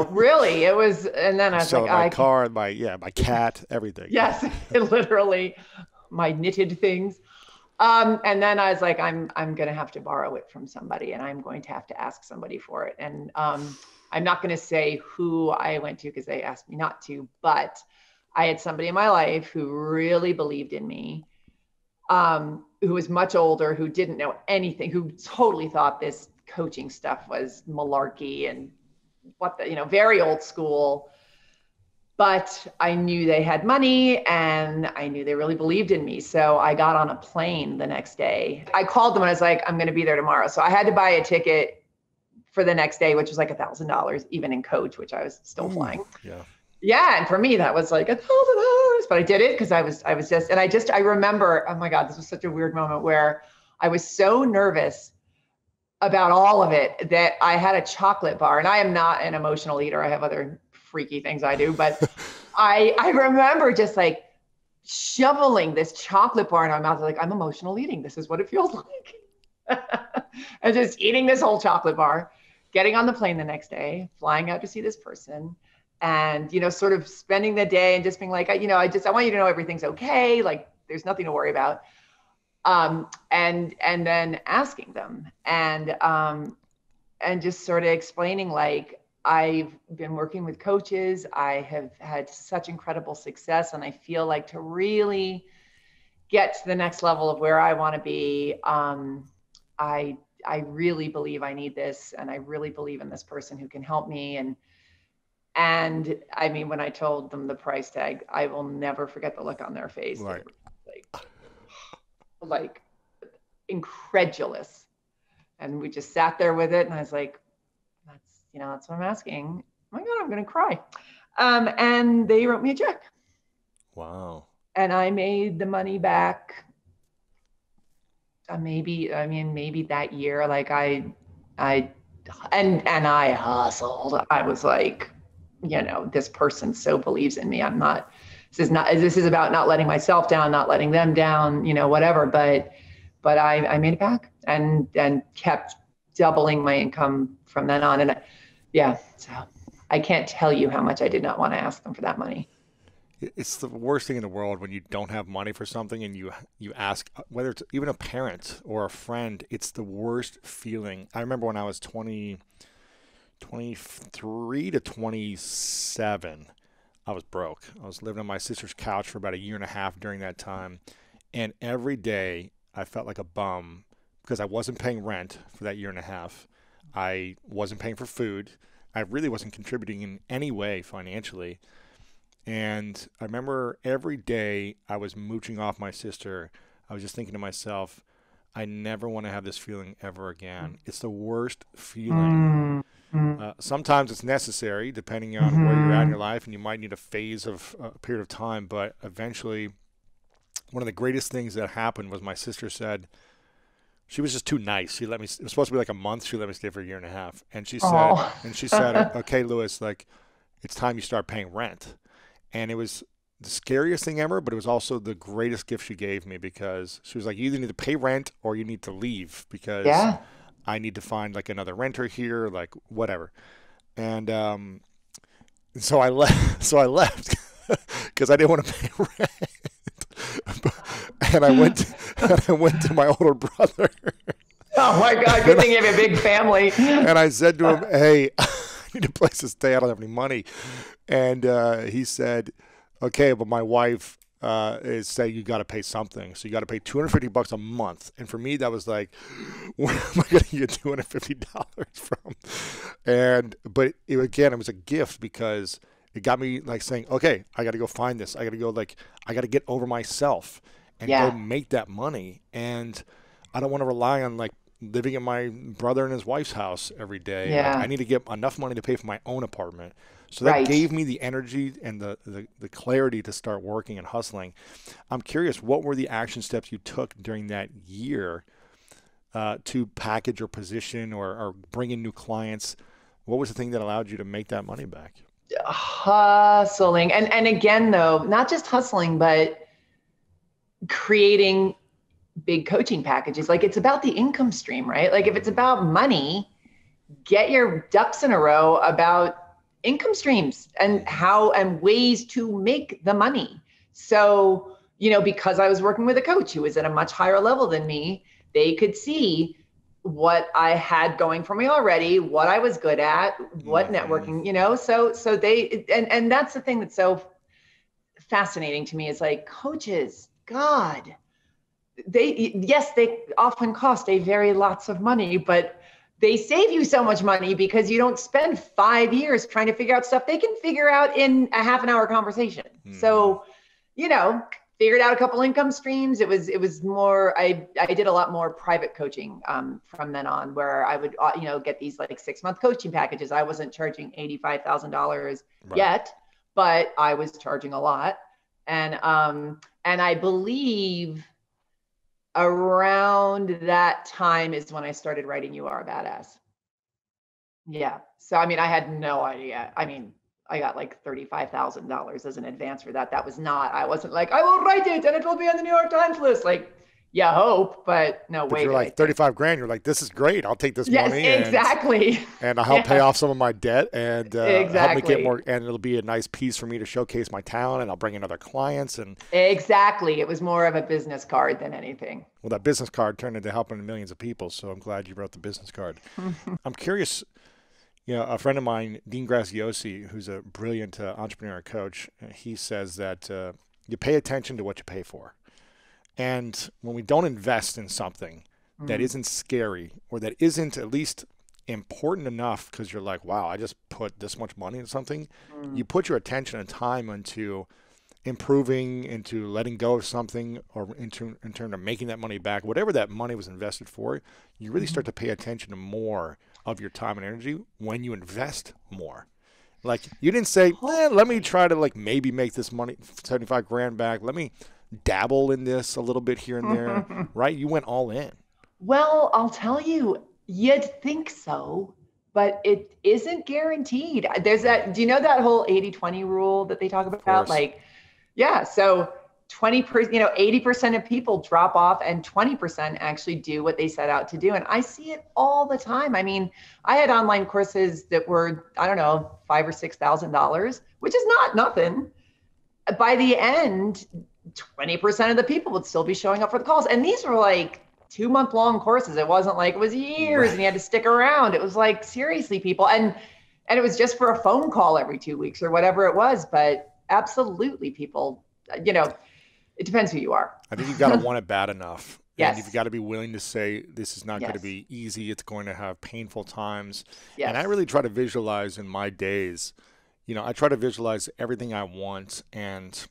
really it was, and then I was selling my car, my cat, everything. Yes, literally my knitted things. And then I was like, I'm going to have to borrow it from somebody, and I'm going to have to ask somebody for it. And I'm not going to say who I went to because they asked me not to, but I had somebody in my life who really believed in me, who was much older, who didn't know anything, who totally thought this coaching stuff was malarkey and very old school. But I knew they had money, and I knew they really believed in me. So I got on a plane the next day. I called them and I was like, I'm going to be there tomorrow. So I had to buy a ticket for the next day, which was like $1,000, even in coach, which I was still flying. Yeah. And for me, that was like $1,000, but I did it because I remember, oh my God, this was such a weird moment where I was so nervous about all of it that I had a chocolate bar, and I am not an emotional eater. I have other freaky things I do, but I remember just like shoveling this chocolate bar in my mouth. Like, I'm emotional eating. This is what it feels like. And just eating this whole chocolate bar, getting on the plane the next day, flying out to see this person, and, sort of spending the day and just being like, I want you to know everything's okay. Like, there's nothing to worry about. And then asking them and just sort of explaining, like, I've been working with coaches. I have had such incredible success, and I feel like to really get to the next level of where I want to be, I really believe I need this, and I really believe in this person who can help me. And I mean, when I told them the price tag, I will never forget the look on their face. Right. Like incredulous. And we just sat there with it, and I was like, that's what I'm asking. Oh my God, I'm going to cry. And they wrote me a check. Wow. And I made the money back. Maybe that year, like I I and I hustled. I was like, this person so believes in me. This is about not letting myself down, not letting them down, whatever. But I made it back and kept doubling my income from then on. And yeah, so I can't tell you how much I did not want to ask them for that money. It's the worst thing in the world when you don't have money for something and you ask, whether it's even a parent or a friend. It's the worst feeling. I remember when I was 23 to 27, I was broke. I was living on my sister's couch for about a year and a half during that time. And every day I felt like a bum because I wasn't paying rent for that year and a half. I wasn't paying for food. I really wasn't contributing in any way financially. And I remember every day I was mooching off my sister. I was just thinking to myself, I never want to have this feeling ever again. It's the worst feeling. Sometimes it's necessary depending on where you're at in your life, and you might need a phase of a period of time. But eventually, one of the greatest things that happened was my sister said, she was just too nice. She let me, it was supposed to be like a month. She let me stay for a year and a half. And she said, okay, Lewis, like, it's time you start paying rent. And it was the scariest thing ever, but it was also the greatest gift she gave me, because she was like, you either need to pay rent or you need to leave, because I need to find like another renter here, like whatever. And so I left. So I left because I didn't want to pay rent. And I went to my older brother. Oh my God, good thing you have a big family. And I said to him, hey, I need a place to stay. I don't have any money. And he said, okay, but my wife is saying you got to pay something. So you got to pay $250 a month. And for me, that was like, where am I going to get $250 from? But again, it was a gift, because it got me like saying, okay, I got to go find this. I got to go, like, I got to get over myself and go make that money. And I don't want to rely on like living at my brother and his wife's house every day. Yeah. Like, I need to get enough money to pay for my own apartment. So that gave me the energy and the clarity to start working and hustling. I'm curious, what were the action steps you took during that year to package or position or bring in new clients? What was the thing that allowed you to make that money back? Hustling. And again, though, not just hustling, but creating big coaching packages. Like, it's about the income stream, right? Like, if it's about money, get your ducks in a row about income streams and how and ways to make the money. So, because I was working with a coach who was at a much higher level than me, they could see what I had going for me already, what I was good at, what networking, so they, and that's the thing that's so fascinating to me, is like, coaches, God, they often cost a very lots of money, but they save you so much money because you don't spend 5 years trying to figure out stuff they can figure out in a half an hour conversation. So, figured out a couple income streams. It was more, I did a lot more private coaching from then on, where I would, get these like 6-month coaching packages. I wasn't charging $85,000 yet, but I was charging a lot. And I believe around that time is when I started writing You Are a Badass. Yeah. So, I had no idea. I got like $35,000 as an advance for that. That was not, I wasn't like, I will write it and it will be on the New York Times list. Like, you hope, but no way. You're like 35 grand. You're like, this is great. I'll take this money. Exactly. And I'll help pay off some of my debt and help me get more. And it'll be a nice piece for me to showcase my talent, and I'll bring in other clients. And exactly. It was more of a business card than anything. Well, that business card turned into helping millions of people. So I'm glad you wrote the business card. I'm curious. A friend of mine, Dean Graziosi, who's a brilliant entrepreneur and coach, he says that you pay attention to what you pay for. And when we don't invest in something that isn't scary, or that isn't at least important enough, because you're like, wow, I just put this much money in something, you put your attention and time into improving, into letting go of something, or in terms of making that money back, whatever that money was invested for, you really start to pay attention to more of your time and energy when you invest more. Like, you didn't say, let me try to like maybe make this money, 75 grand back. Let me dabble in this a little bit here and there, right? You went all in. Well, I'll tell you, You'd think so, but it isn't guaranteed. There's that, do you know that whole 80-20 rule that they talk Of about? course. Like, yeah, so 20%, 80% of people drop off and 20% actually do what they set out to do. And I see it all the time. I mean, I had online courses that were, I don't know, $5,000 or $6,000, which is not nothing. By the end, 20% of the people would still be showing up for the calls. And these were like 2-month long courses. It wasn't like it was years Right. and you had to stick around. It was like, seriously, people. And it was just for a phone call every 2 weeks or whatever it was. But absolutely, people, it depends who you are. I think you've got to want it bad enough. And you've Yes. got to be willing to say, this is not going to Yes. be easy. It's going to have painful times. And I Yes. really try to visualize in my days, I try to visualize everything I want and,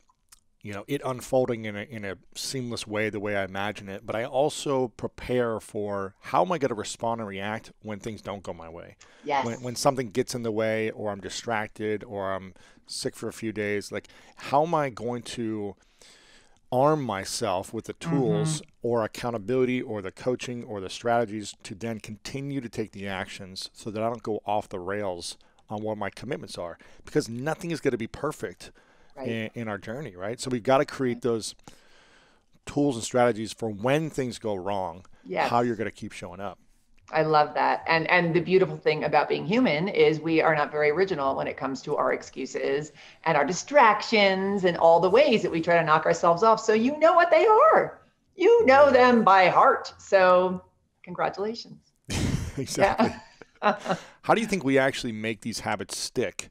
it unfolding in a seamless way, the way I imagine it. But I also prepare for how am I going to respond and react when things don't go my way. Yes. When something gets in the way or I'm distracted or I'm sick for a few days, like how am I going to arm myself with the tools or accountability or the coaching or the strategies to then continue to take the actions so that I don't go off the rails on what my commitments are, because nothing is going to be perfect Right. in our journey, right? So we've got to create those tools and strategies for when things go wrong, how Yes. you're going to keep showing up. I love that. And the beautiful thing about being human is we are not very original when it comes to our excuses and our distractions and all the ways that we try to knock ourselves off. So you know what they are. You know them by heart. So congratulations. Exactly. Yeah. How do you think we actually make these habits stick?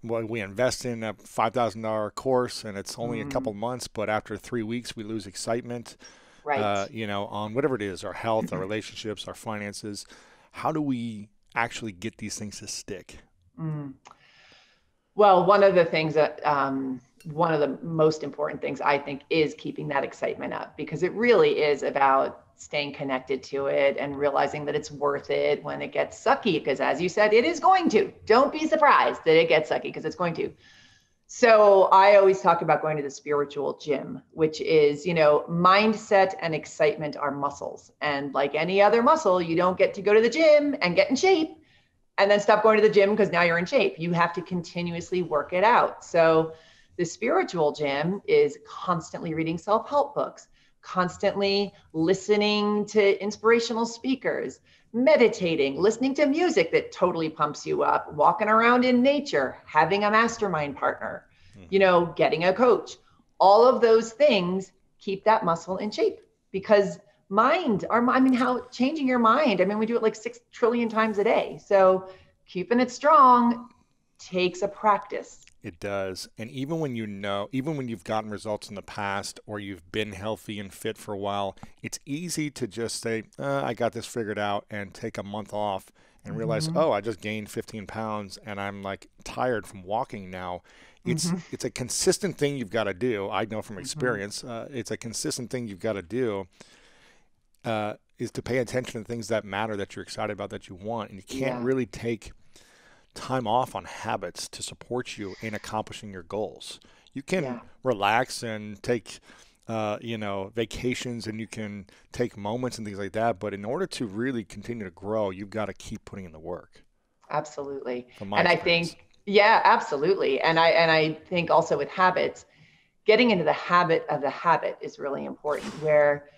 When we invest in a $5,000 course and it's only a couple months, but after 3 weeks we lose excitement. Right. On whatever it is, our health, our relationships, our finances. How do we actually get these things to stick? Mm. Well, one of the things that, one of the most important things I think is keeping that excitement up, because it really is about staying connected to it and realizing that it's worth it when it gets sucky. Because as you said, it is going to. Don't be surprised that it gets sucky, because it's going to. So I always talk about going to the spiritual gym, which is, mindset and excitement are muscles. And like any other muscle, you don't get to go to the gym and get in shape and then stop going to the gym because now you're in shape. You have to continuously work it out. So the spiritual gym is constantly reading self-help books, constantly listening to inspirational speakers, meditating, listening to music that totally pumps you up, walking around in nature, having a mastermind partner, getting a coach. All of those things keep that muscle in shape, because how changing your mind, we do it like 6 trillion times a day. So keeping it strong takes a practice. It does. And even when you've gotten results in the past or you've been healthy and fit for a while, it's easy to just say, I got this figured out, and take a month off and realize, I just gained 15 pounds and I'm like tired from walking now. It's a consistent thing you've got to do. I know from experience, it's a consistent thing you've got to do, is to pay attention to things that matter, that you're excited about, that you want. And you can't really take time off on habits to support you in accomplishing your goals. You can relax and take, vacations, and you can take moments and things like that. But in order to really continue to grow, you've got to keep putting in the work. Absolutely. From my And I experience. think, absolutely. And I think also with habits, getting into the habit of the habit is really important, where,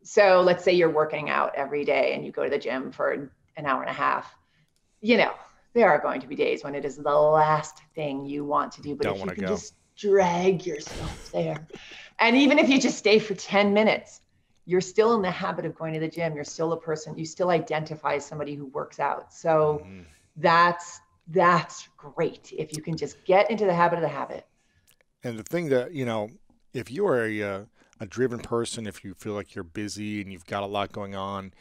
so let's say you're working out every day and you go to the gym for an hour and a half. There are going to be days when it is the last thing you want to do, but if you can just drag yourself there, and even if you just stay for 10 minutes, you're still in the habit of going to the gym. You're still a person, you still identify as somebody who works out. So that's great if you can just get into the habit of the habit. And the thing that, if you are a driven person, if you feel like you're busy and you've got a lot going on,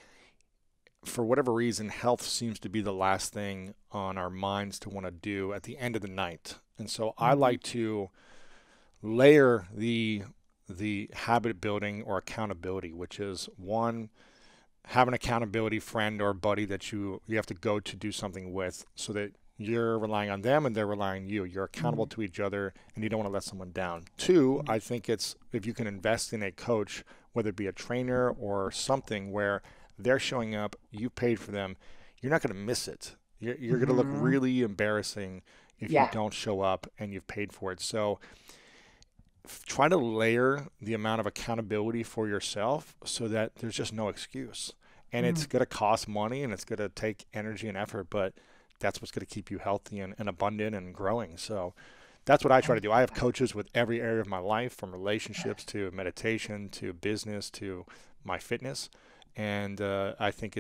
for whatever reason, health seems to be the last thing on our minds to want to do at the end of the night. And so I like to layer the habit building or accountability, which is one, have an accountability friend or buddy that you have to go to do something with, so that you're relying on them and they're relying on you. You're accountable to each other and you don't want to let someone down. Two, I think it's if you can invest in a coach, whether it be a trainer or something, where they're showing up, you paid for them, you're not going to miss it. You're going to look really embarrassing if you don't show up and you've paid for it. So try to layer the amount of accountability for yourself so that there's just no excuse. And it's going to cost money and it's going to take energy and effort, but that's what's going to keep you healthy and abundant and growing. So that's what I try to do. I have coaches with every area of my life, from relationships to meditation to business to my fitness. And I think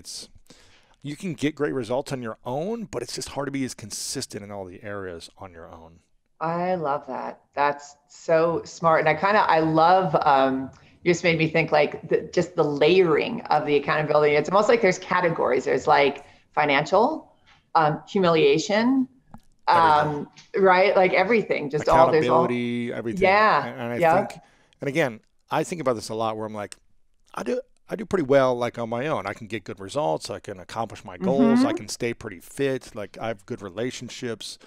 you can get great results on your own, but it's just hard to be as consistent in all the areas on your own. I love that. That's so smart. And I love, you just made me think like just the layering of the accountability. It's almost like there's categories. There's like financial, humiliation, right? Like everything, just accountability, everything. Yeah. And I think, and again, I think about this a lot where I'm like, I do pretty well, like on my own. I can get good results. I can accomplish my goals. I can stay pretty fit. Like I have good relationships.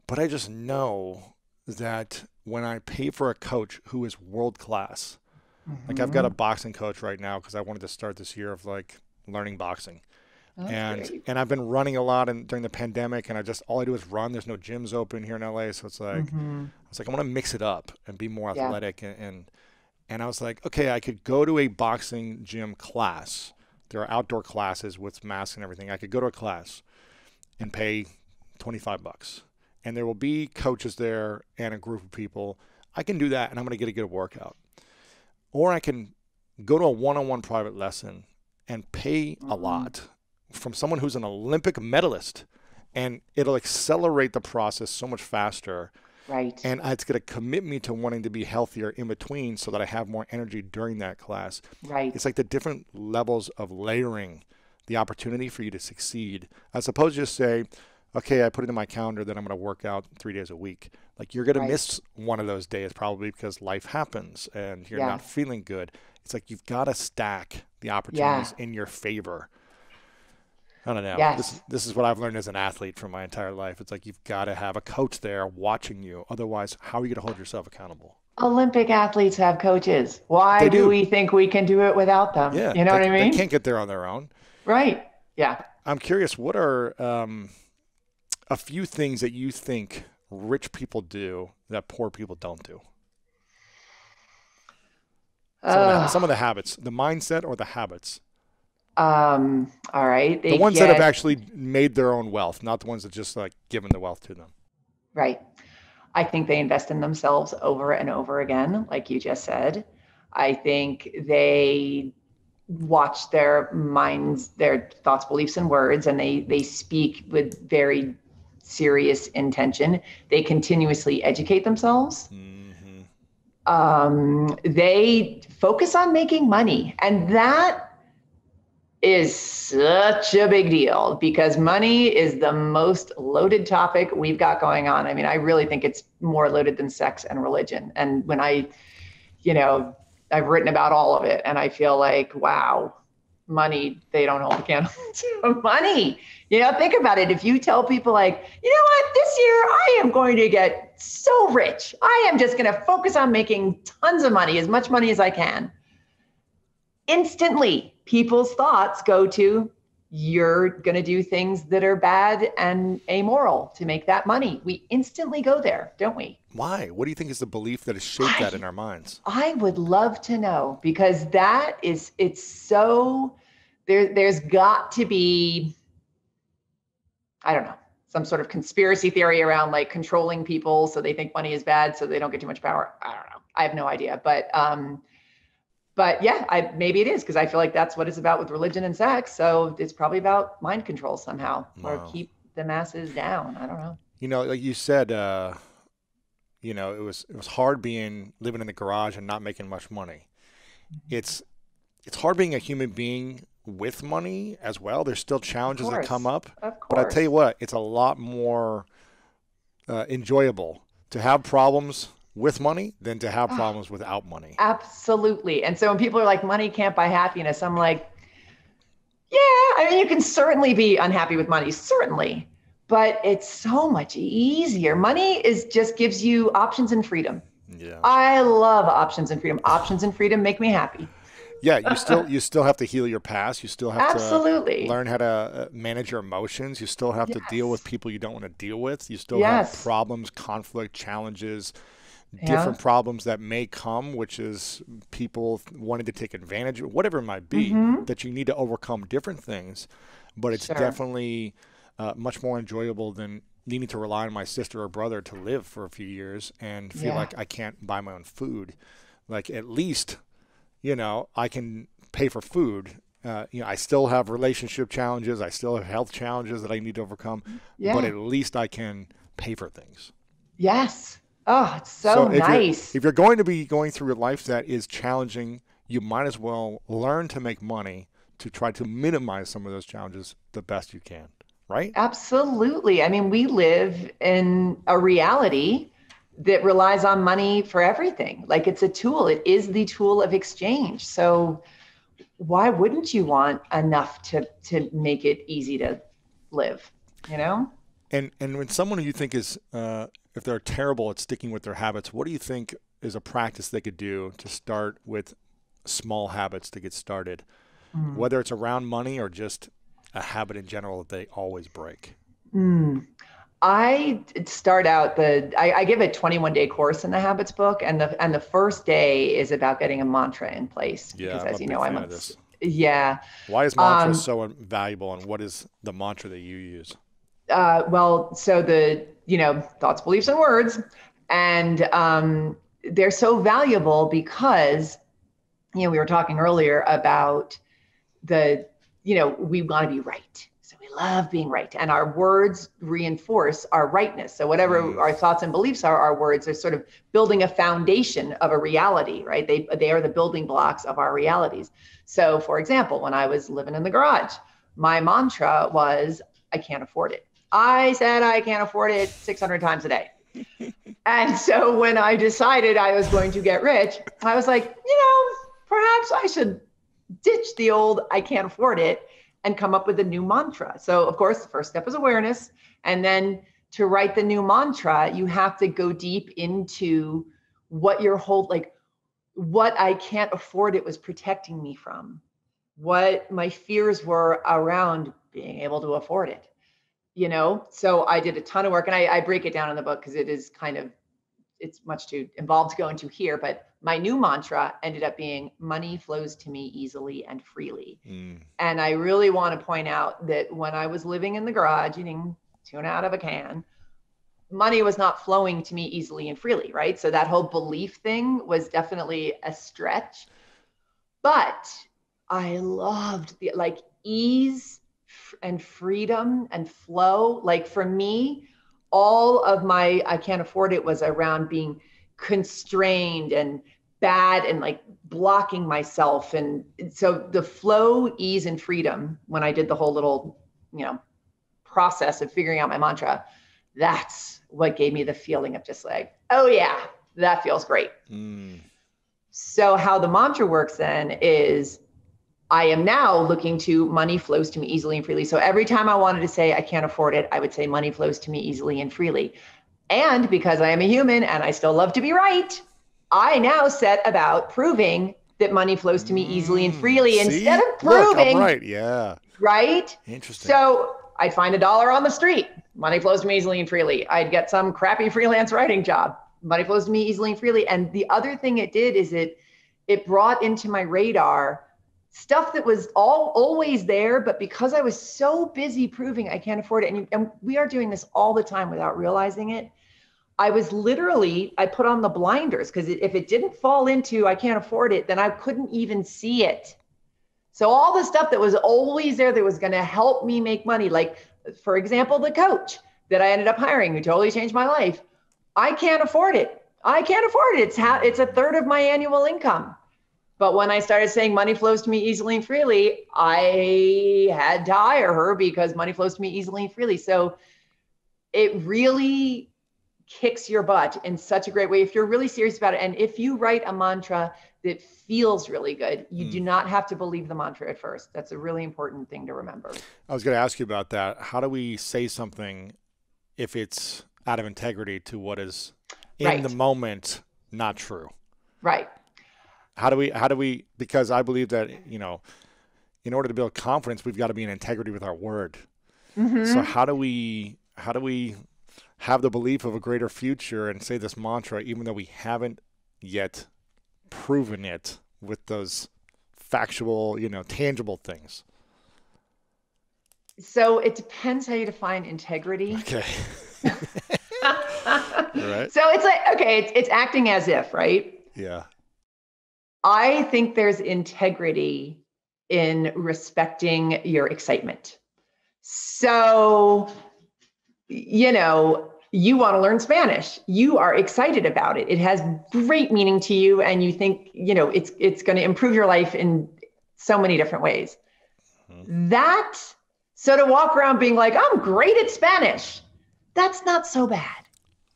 But I just know that when I pay for a coach who is world class, like I've got a boxing coach right now because I wanted to start this year of like learning boxing. And I've been running a lot during the pandemic, and all I do is run. There's no gyms open here in LA, so it's like I was like, I want to mix it up and be more athletic. And I was like, okay, I could go to a boxing gym class. There are outdoor classes with masks and everything. I could go to a class and pay $25. And there will be coaches there and a group of people. I can do that, and I'm going to get a good workout. Or I can go to a one-on-one private lesson and pay a lot from someone who's an Olympic medalist, and it'll accelerate the process so much faster. Right. And it's going to commit me to wanting to be healthier in between so that I have more energy during that class. Right. It's like the different levels of layering the opportunity for you to succeed, as opposed to just say, okay, I put it in my calendar that I'm going to work out 3 days a week. Like you're going to miss one of those days probably because life happens and you're not feeling good. It's like you've got to stack the opportunities in your favor. I don't know. Yes. This is what I've learned as an athlete from my entire life. It's like you've got to have a coach there watching you. Otherwise, how are you going to hold yourself accountable? Olympic athletes have coaches. Why do we think we can do it without them? Yeah, you know what I mean? They can't get there on their own. Right. Yeah. I'm curious, what are a few things that you think rich people do that poor people don't do? Some of the habits, the mindset or the habits. All right. The ones that have actually made their own wealth, not the ones that just like given the wealth to them. Right. I think they invest in themselves over and over again, like you just said. I think they watch their minds, their thoughts, beliefs, and words, and they speak with very serious intention. They continuously educate themselves. They focus on making money. And that is such a big deal because money is the most loaded topic we've got going on. I mean, I really think it's more loaded than sex and religion. And when I've written about all of it and I feel like, wow, money, they don't hold a candle to money. Think about it. If you tell people like, you know what, this year I am going to get so rich. I am just going to focus on making tons of money, as much money as I can. Instantly, people's thoughts go to, you're going to do things that are bad and amoral to make that money. We instantly go there, don't we? Why? What do you think is the belief that has shaped that in our minds? I would love to know, because it's so, there's got to be, I don't know, some sort of conspiracy theory around like controlling people so they think money is bad so they don't get too much power. I don't know. I have no idea. But yeah, maybe it is, because I feel like that's what it's about with religion and sex. So it's probably about mind control somehow, or keep the masses down. I don't know. Like you said, it was hard living in the garage and not making much money. It's hard being a human being with money as well. There's still challenges that come up. Of course. But I tell you what, it's a lot more enjoyable to have problems with money than to have problems without money. Absolutely. And so when people are like, money can't buy happiness, I'm like, yeah, I mean, you can certainly be unhappy with money, certainly, but it's so much easier. Money just gives you options and freedom. Yeah. I love options and freedom. Options and freedom make me happy. Yeah, you still have to heal your past. You still have Absolutely. to learn how to manage your emotions. You still have to deal with people you don't want to deal with. You still have problems, conflict, challenges, different problems that may come, which is people wanting to take advantage of whatever it might be, that you need to overcome different things. But it's definitely much more enjoyable than needing to rely on my sister or brother to live for a few years and feel like I can't buy my own food. Like, at least, I can pay for food. I still have relationship challenges. I still have health challenges that I need to overcome. But at least I can pay for things. Yes. Oh, it's so nice. If you're going to be going through a life that is challenging, you might as well learn to make money to try to minimize some of those challenges the best you can, right? Absolutely. I mean, we live in a reality that relies on money for everything. Like, it's a tool. It is the tool of exchange. So why wouldn't you want enough to make it easy to live, And when someone who you think is, if they're terrible at sticking with their habits, what do you think is a practice they could do to start with small habits to get started, whether it's around money or just a habit in general that they always break? I start out I give a 21-day course in the habits book, and the first day is about getting a mantra in place. Yeah, because, as you know, I'm a fan of this. Yeah. Why is mantra so valuable, and what is the mantra that you use? Well, so the thoughts, beliefs, and words, and they're so valuable because we were talking earlier about we want to be right. So we love being right. And our words reinforce our rightness. So whatever our thoughts and beliefs are, our words are sort of building a foundation of a reality, right? They are the building blocks of our realities. So, for example, when I was living in the garage, my mantra was, I can't afford it. I said I can't afford it 600 times a day. And so when I decided I was going to get rich, I was like, perhaps I should ditch the old I can't afford it and come up with a new mantra. So, of course, the first step is awareness. And then to write the new mantra, you have to go deep into what your what I can't afford it was protecting me from, what my fears were around being able to afford it. So I did a ton of work, and I break it down in the book because it is it's much too involved to go into here, but my new mantra ended up being money flows to me easily and freely. And I really want to point out that when I was living in the garage eating tuna out of a can, money was not flowing to me easily and freely, right? So that whole belief thing was definitely a stretch, but I loved the ease and freedom and flow. Like, for me, all of my I can't afford it was around being constrained and bad and blocking myself. And so the flow, ease, and freedom, when I did the whole little, process of figuring out my mantra, that's what gave me the feeling of just oh yeah, that feels great. So how the mantra works then is I am now looking to money flows to me easily and freely. So every time I wanted to say I can't afford it, I would say money flows to me easily and freely. And because I am a human and I still love to be right, I now set about proving that money flows to me easily and freely instead of proving. Look, I'm right. Yeah. Right? Interesting. So I'd find $1 on the street. Money flows to me easily and freely. I'd get some crappy freelance writing job. Money flows to me easily and freely. And the other thing it did is it brought into my radar stuff that was always there, but because I was so busy proving I can't afford it, and we are doing this all the time without realizing it, I put on the blinders, because if it didn't fall into I can't afford it, then I couldn't even see it. So all the stuff that was always there that was going to help me make money, like, for example, the coach that I ended up hiring who totally changed my life, I can't afford it. I can't afford it. It's a third of my annual income. But when I started saying money flows to me easily and freely, I had to hire her because money flows to me easily and freely. So it really kicks your butt in such a great way if you're really serious about it. And if you write a mantra that feels really good, you do not have to believe the mantra at first. That's a really important thing to remember. I was going to ask you about that. How do we say something if it's out of integrity to what is in the moment not true? Right. How do we, because I believe that, in order to build confidence, we've got to be in integrity with our word. Mm-hmm. So how do we have the belief of a greater future and say this mantra, even though we haven't yet proven it with those factual, tangible things? So it depends how you define integrity. Okay. Right. So it's like, okay, it's acting as if, right? Yeah. I think there's integrity in respecting your excitement. So, you want to learn Spanish. You are excited about it. It has great meaning to you, and you think, it's going to improve your life in so many different ways. Mm-hmm. So to walk around being like, I'm great at Spanish, that's not so bad,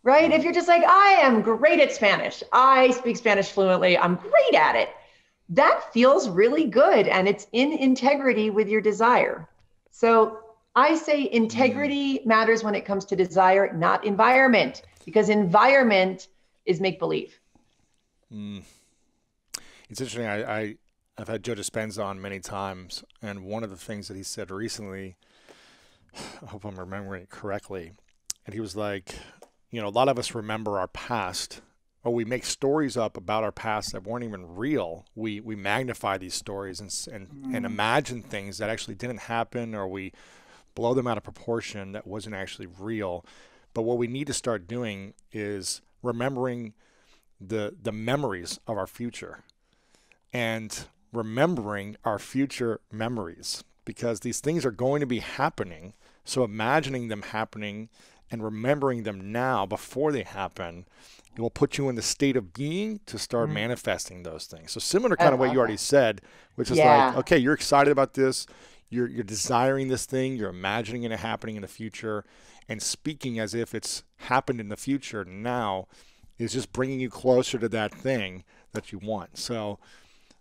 right? If you're just like, I am great at Spanish, I speak Spanish fluently, I'm great at it, that feels really good, and it's in integrity with your desire. So I say integrity matters when it comes to desire, not environment, because environment is make-believe. It's interesting. I've had Joe Dispenza on many times, and one of the things that he said recently, I hope I'm remembering it correctly, and he was like, a lot of us remember our past, or we make stories up about our past that weren't even real. We magnify these stories and imagine things that actually didn't happen, or we blow them out of proportion that wasn't actually real. But what we need to start doing is remembering the memories of our future and remembering our future memories, because these things are going to be happening. So imagining them happening and remembering them now before they happen, it will put you in the state of being to start manifesting those things. So similar to kind of what you already said, which is like, okay, you're excited about this. You're desiring this thing, you're imagining it happening in the future, and speaking as if it's happened in the future now is just bringing you closer to that thing that you want. So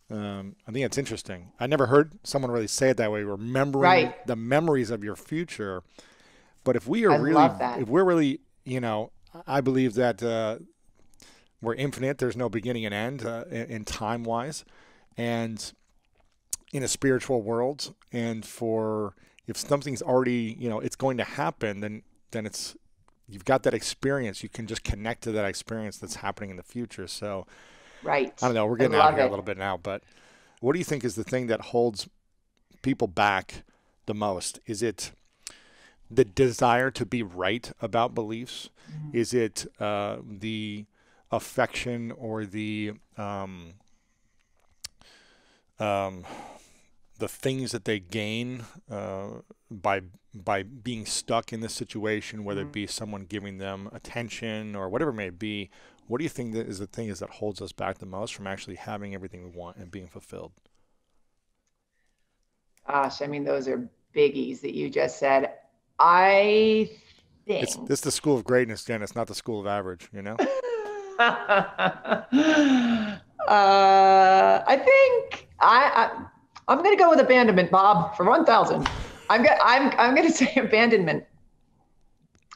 I think it's interesting. I never heard someone really say it that way, remembering the memories of your future. But if we are if we're really, I believe that we're infinite. There's no beginning and end in time-wise. And in a spiritual world, and if something's already, it's going to happen, then you've got that experience. You can just connect to that experience that's happening in the future. So, I don't know. We're getting out here a little bit now, but what do you think is the thing that holds people back the most? Is it the desire to be right about beliefs? Mm-hmm. Is it the affection or the things that they gain by being stuck in this situation, whether it be someone giving them attention or whatever it may be? What do you think that is the thing that holds us back the most from actually having everything we want and being fulfilled? Gosh, those are biggies that you just said. I think it's the school of greatness, Jen. It's not the school of average, I think I'm going to go with abandonment, Bob, for 1,000. I'm going to say abandonment.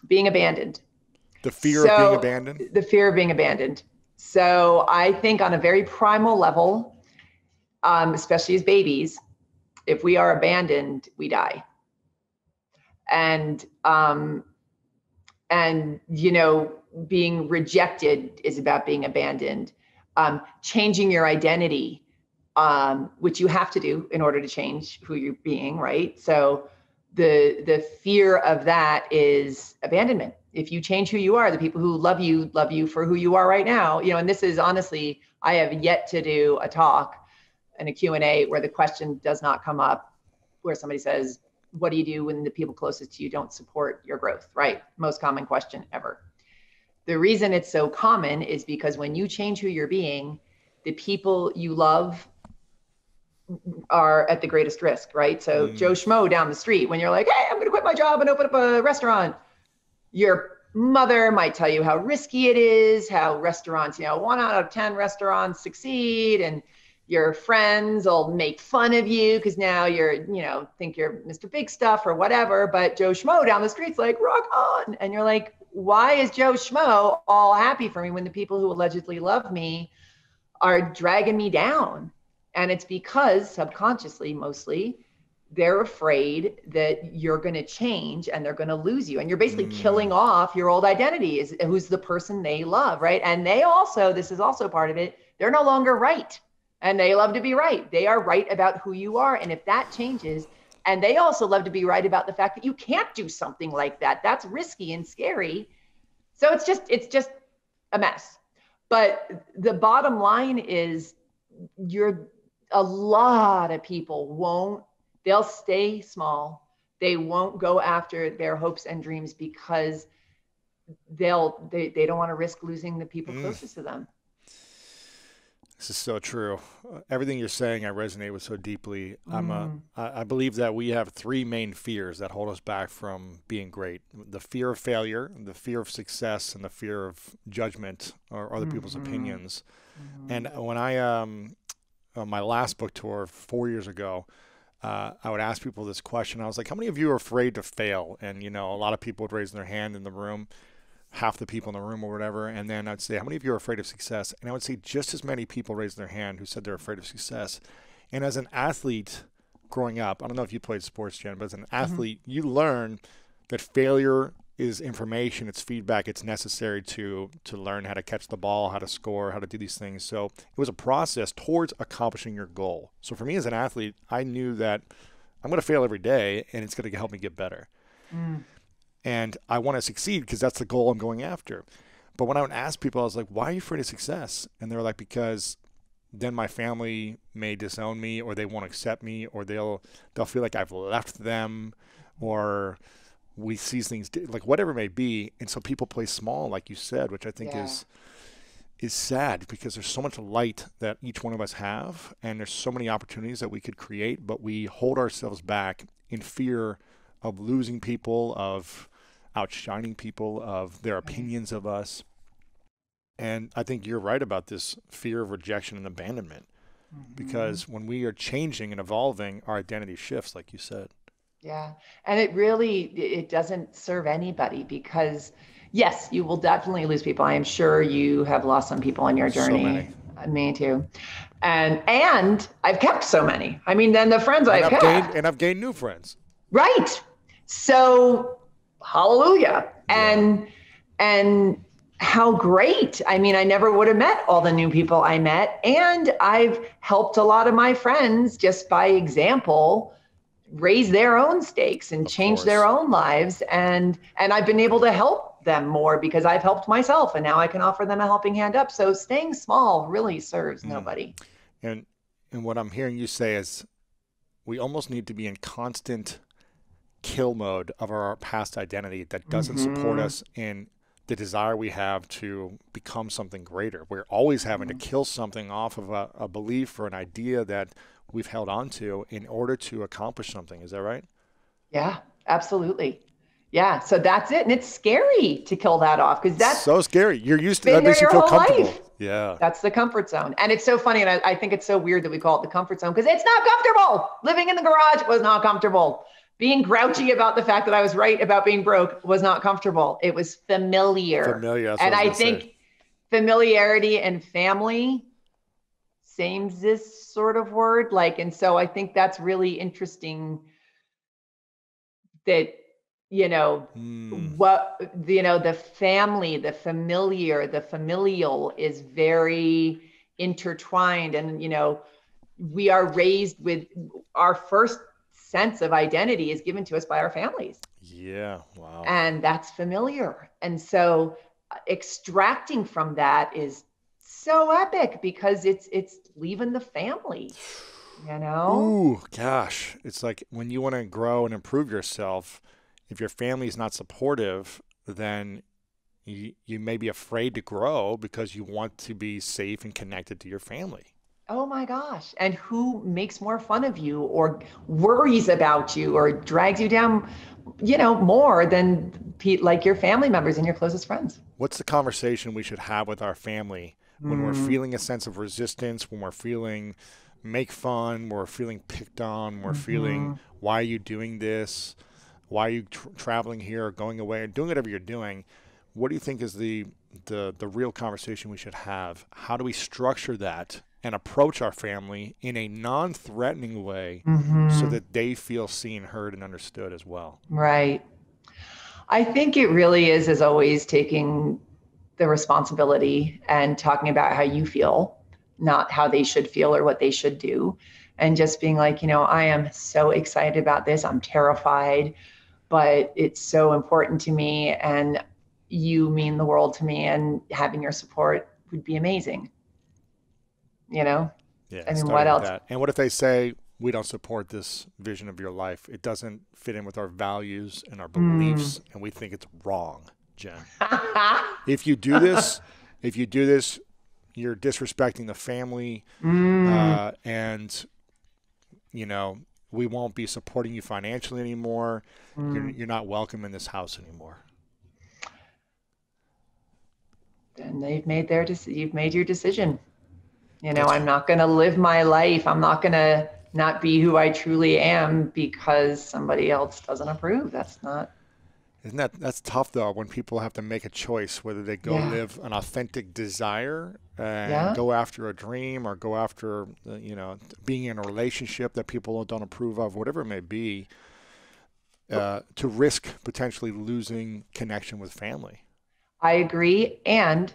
Being abandoned. The fear of being abandoned? The fear of being abandoned. So I think on a very primal level, especially as babies, if we are abandoned, we die. And being rejected is about being abandoned. Changing your identity, which you have to do in order to change who you're being, right? So the fear of that is abandonment. If you change who you are, the people who love you for who you are right now, and this is honestly, I have yet to do a talk and a Q&A where the question does not come up, where somebody says, what do you do when the people closest to you don't support your growth, right? Most common question ever. The reason it's so common is because when you change who you're being, the people you love are at the greatest risk, right? So Joe Schmo down the street, when you're like, hey, I'm going to quit my job and open up a restaurant, your mother might tell you how risky it is, how restaurants, 1 out of 10 restaurants succeed, and your friends will make fun of you because now you're, think you're Mr. Big Stuff or whatever, but Joe Schmo down the street's like, rock on. And you're like, why is Joe Schmo all happy for me when the people who allegedly love me are dragging me down. And it's because subconsciously, mostly, they're afraid that you're going to change and they're going to lose you. And you're basically killing off your old identity, is who's the person they love, right? And they also, this is also part of it, they're no longer right. And they love to be right. They are right about who you are. And if that changes, and they also love to be right about the fact that you can't do something like that. That's risky and scary. So it's just a mess. But the bottom line is a lot of people they'll stay small. They won't go after their hopes and dreams because they don't want to risk losing the people closest to them. This is so true. Everything you're saying, I resonate with so deeply. I believe that we have three main fears that hold us back from being great: the fear of failure, the fear of success, and the fear of judgment or other people's opinions. And when I, on my last book tour 4 years ago, I would ask people this question. I was like, how many of you are afraid to fail? And, a lot of people would raise their hand in the room, half the people in the room or whatever. And then I'd say, how many of you are afraid of success? And I would see just as many people raise their hand who said they're afraid of success. And as an athlete growing up, I don't know if you played sports, Jen, but as an athlete, you learn that failure is information, it's feedback, it's necessary to learn how to catch the ball, how to score, how to do these things. So it was a process towards accomplishing your goal. So for me as an athlete, I knew that I'm going to fail every day and it's going to help me get better. And I want to succeed because that's the goal I'm going after. But when I would ask people, I was like, why are you afraid of success? And they were like, because then my family may disown me, or they won't accept me, or they'll feel like I've left them, or we see things like whatever it may be. And so people play small, like you said, which I think is sad, because there's so much light that each one of us have, and there's so many opportunities that we could create, but we hold ourselves back in fear of losing people, of outshining people, of their opinions of us. And I think you're right about this fear of rejection and abandonment, because when we are changing and evolving, our identity shifts, like you said. Yeah. And it doesn't serve anybody, because yes, you will definitely lose people. I am sure you have lost some people on your journey. So many. Me too. And I've kept so many. I mean, then the friends I've kept. And I've gained new friends. Right. So hallelujah. And how great. I mean, I never would have met all the new people I met. And I've helped a lot of my friends just by example raise their own stakes and change their own lives. And I've been able to help them more because I've helped myself, and now I can offer them a helping hand up. So staying small really serves nobody. And what I'm hearing you say is we almost need to be in constant kill mode of our past identity that doesn't support us in the desire we have to become something greater. We're always having to kill something off of a belief or an idea that we've held on to in order to accomplish something. Is that right? Yeah, absolutely. Yeah. So that's it. And it's scary to kill that off, because that's so scary. You're used to that, makes you feel comfortable. Life. Yeah. That's the comfort zone. And it's so funny. And I think it's so weird that we call it the comfort zone, because it's not comfortable. Living in the garage was not comfortable. Being grouchy about the fact that I was right about being broke was not comfortable. It was familiar. And I think familiarity and family, same this sort of word. And so I think that's really interesting that, the family, the familiar, the familial is very intertwined. And, we are raised with our first sense of identity is given to us by our families. Yeah. Wow. And that's familiar. And so extracting from that is so epic, because it's leaving the family, Ooh, gosh. It's like when you want to grow and improve yourself, if your family is not supportive, then you may be afraid to grow because you want to be safe and connected to your family. Oh my gosh. And who makes more fun of you or worries about you or drags you down, more than like your family members and your closest friends? What's the conversation we should have with our family when we're feeling a sense of resistance, when we're feeling make fun, when we're feeling picked on, when we're feeling, why are you doing this? Why are you traveling here or going away or doing whatever you're doing? What do you think is the the real conversation we should have. How do we structure that and approach our family in a non-threatening way so that they feel seen, heard, and understood as well? Right. I think it really is, as always, taking the responsibility and talking about how you feel, not how they should feel or what they should do. And just being like, I am so excited about this. I'm terrified, but it's so important to me. And you mean the world to me. And having your support would be amazing. Yeah, I mean, what else? That. And what if they say, we don't support this vision of your life. It doesn't fit in with our values and our beliefs, and we think it's wrong, Jen. If you do this, you're disrespecting the family, and we won't be supporting you financially anymore. You're not welcome in this house anymore. Then they've made you've made your decision. I'm not going to live my life. I'm not going to not be who I truly am because somebody else doesn't approve. That's tough though, when people have to make a choice whether they go live an authentic desire and go after a dream, or go after being in a relationship that people don't approve of, whatever it may be, to risk potentially losing connection with family. I agree. And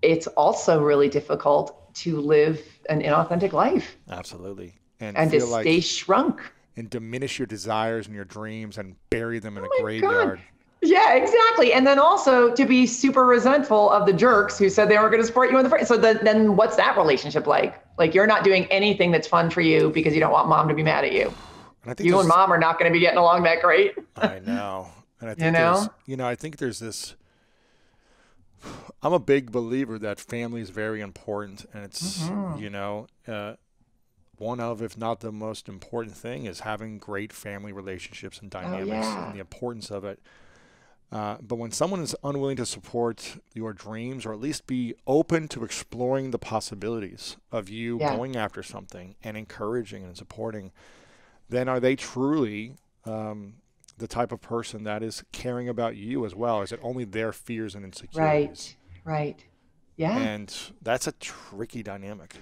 it's also really difficult to live an inauthentic life. Absolutely. And to stay shrunk. And diminish your desires and your dreams and bury them in a graveyard. God. Yeah, exactly. And then also to be super resentful of the jerks who said they weren't going to support you in the first. So then what's that relationship like? Like, you're not doing anything that's fun for you because you don't want mom to be mad at you. And I think you and mom are not going to be getting along that great. I know. And I think I think there's this, I'm a big believer that family is very important, and it's, one of, if not the most important thing, is having great family relationships and dynamics and the importance of it. But when someone is unwilling to support your dreams, or at least be open to exploring the possibilities of you going after something and encouraging and supporting, then are they truly the type of person that is caring about you as well? Is it only their fears and insecurities? Right. Yeah. And that's a tricky dynamic.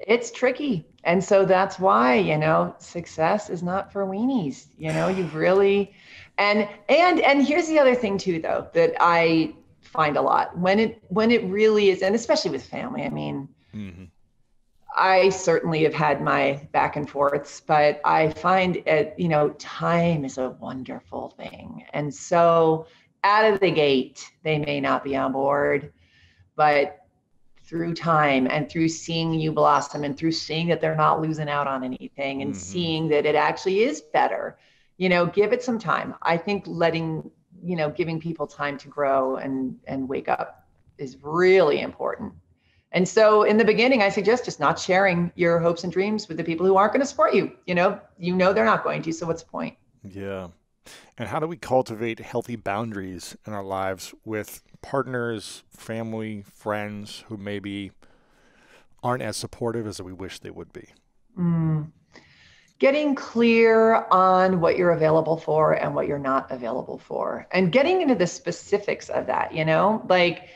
It's tricky. And so that's why, success is not for weenies. You've really, and here's the other thing too, though, that I find a lot when it really is, and especially with family. I mean, I certainly have had my back and forths, but I find time is a wonderful thing. And so out of the gate, they may not be on board, but through time and through seeing you blossom and through seeing that they're not losing out on anything and seeing that it actually is better, give it some time. I think giving people time to grow and wake up is really important. And so in the beginning, I suggest just not sharing your hopes and dreams with the people who aren't going to support you. They're not going to, so what's the point? Yeah. And how do we cultivate healthy boundaries in our lives with partners, family, friends who maybe aren't as supportive as we wish they would be? Getting clear on what you're available for and what you're not available for, and getting into the specifics of that, like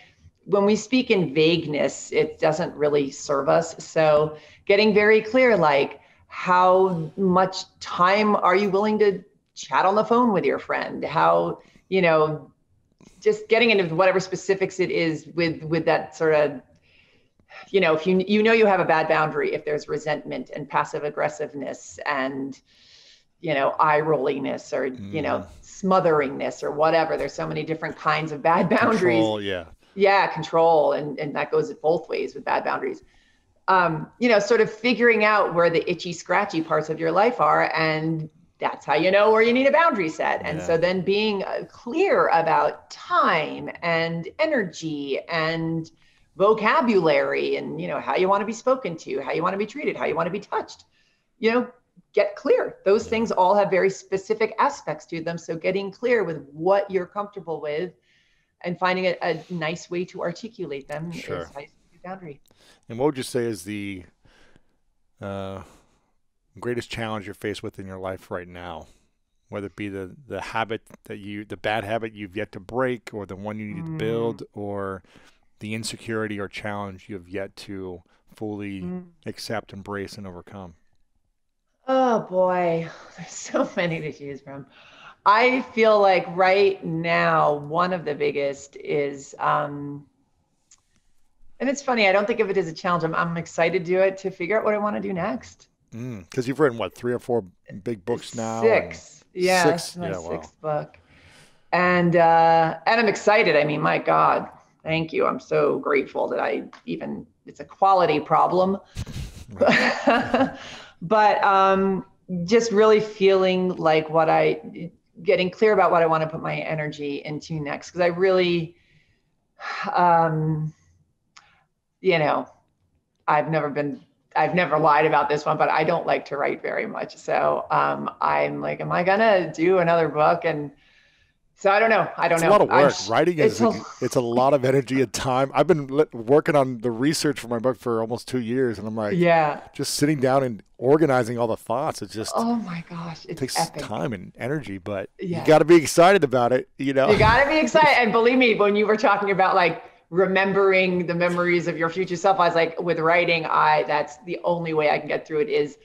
when we speak in vagueness, it doesn't really serve us. So getting very clear, like how much time are you willing to chat on the phone with your friend? How, just getting into whatever specifics it is with that sort of, if you have a bad boundary, if there's resentment and passive aggressiveness and, eye rolliness or, smotheringness or whatever. There's so many different kinds of bad boundaries. Control, yeah. Yeah, control. And that goes both ways with bad boundaries. Sort of figuring out where the itchy, scratchy parts of your life are, and that's how you know where you need a boundary set. And so then being clear about time and energy and vocabulary and, how you want to be spoken to, how you want to be treated, how you want to be touched, get clear. Those things all have very specific aspects to them. So getting clear with what you're comfortable with and finding a nice way to articulate them is how you set your boundary. And what would you say is the greatest challenge you're faced with in your life right now whether it be the habit the bad habit you've yet to break, or the one you need to build, or the insecurity or challenge you have yet to fully accept, embrace, and overcome? Oh boy, there's so many to choose from. I feel like right now, one of the biggest is, and it's funny, I don't think of it as a challenge. I'm excited to do it, to figure out what I want to do next. Because you've written, what, 3 or 4 big books now? Six. Yeah, six? It's my Yeah, sixth book. And I'm excited. I mean, my God, thank you. I'm so grateful that it's a quality problem. But just really feeling like getting clear about what I want to put my energy into next. Because I really, I've never lied about this one, but I don't like to write very much. So I'm like, am I gonna do another book? And so I don't know. It's a lot of work. Writing it's a lot of energy and time. I've been working on the research for my book for almost 2 years, and I'm like, just sitting down and organizing all the thoughts. It's just, oh my gosh, it takes epic. time and energy, but you got to be excited about it. You got to be excited. And believe me, when you were talking about like remembering the memories of your future self, I was like, with writing, that's the only way I can get through it is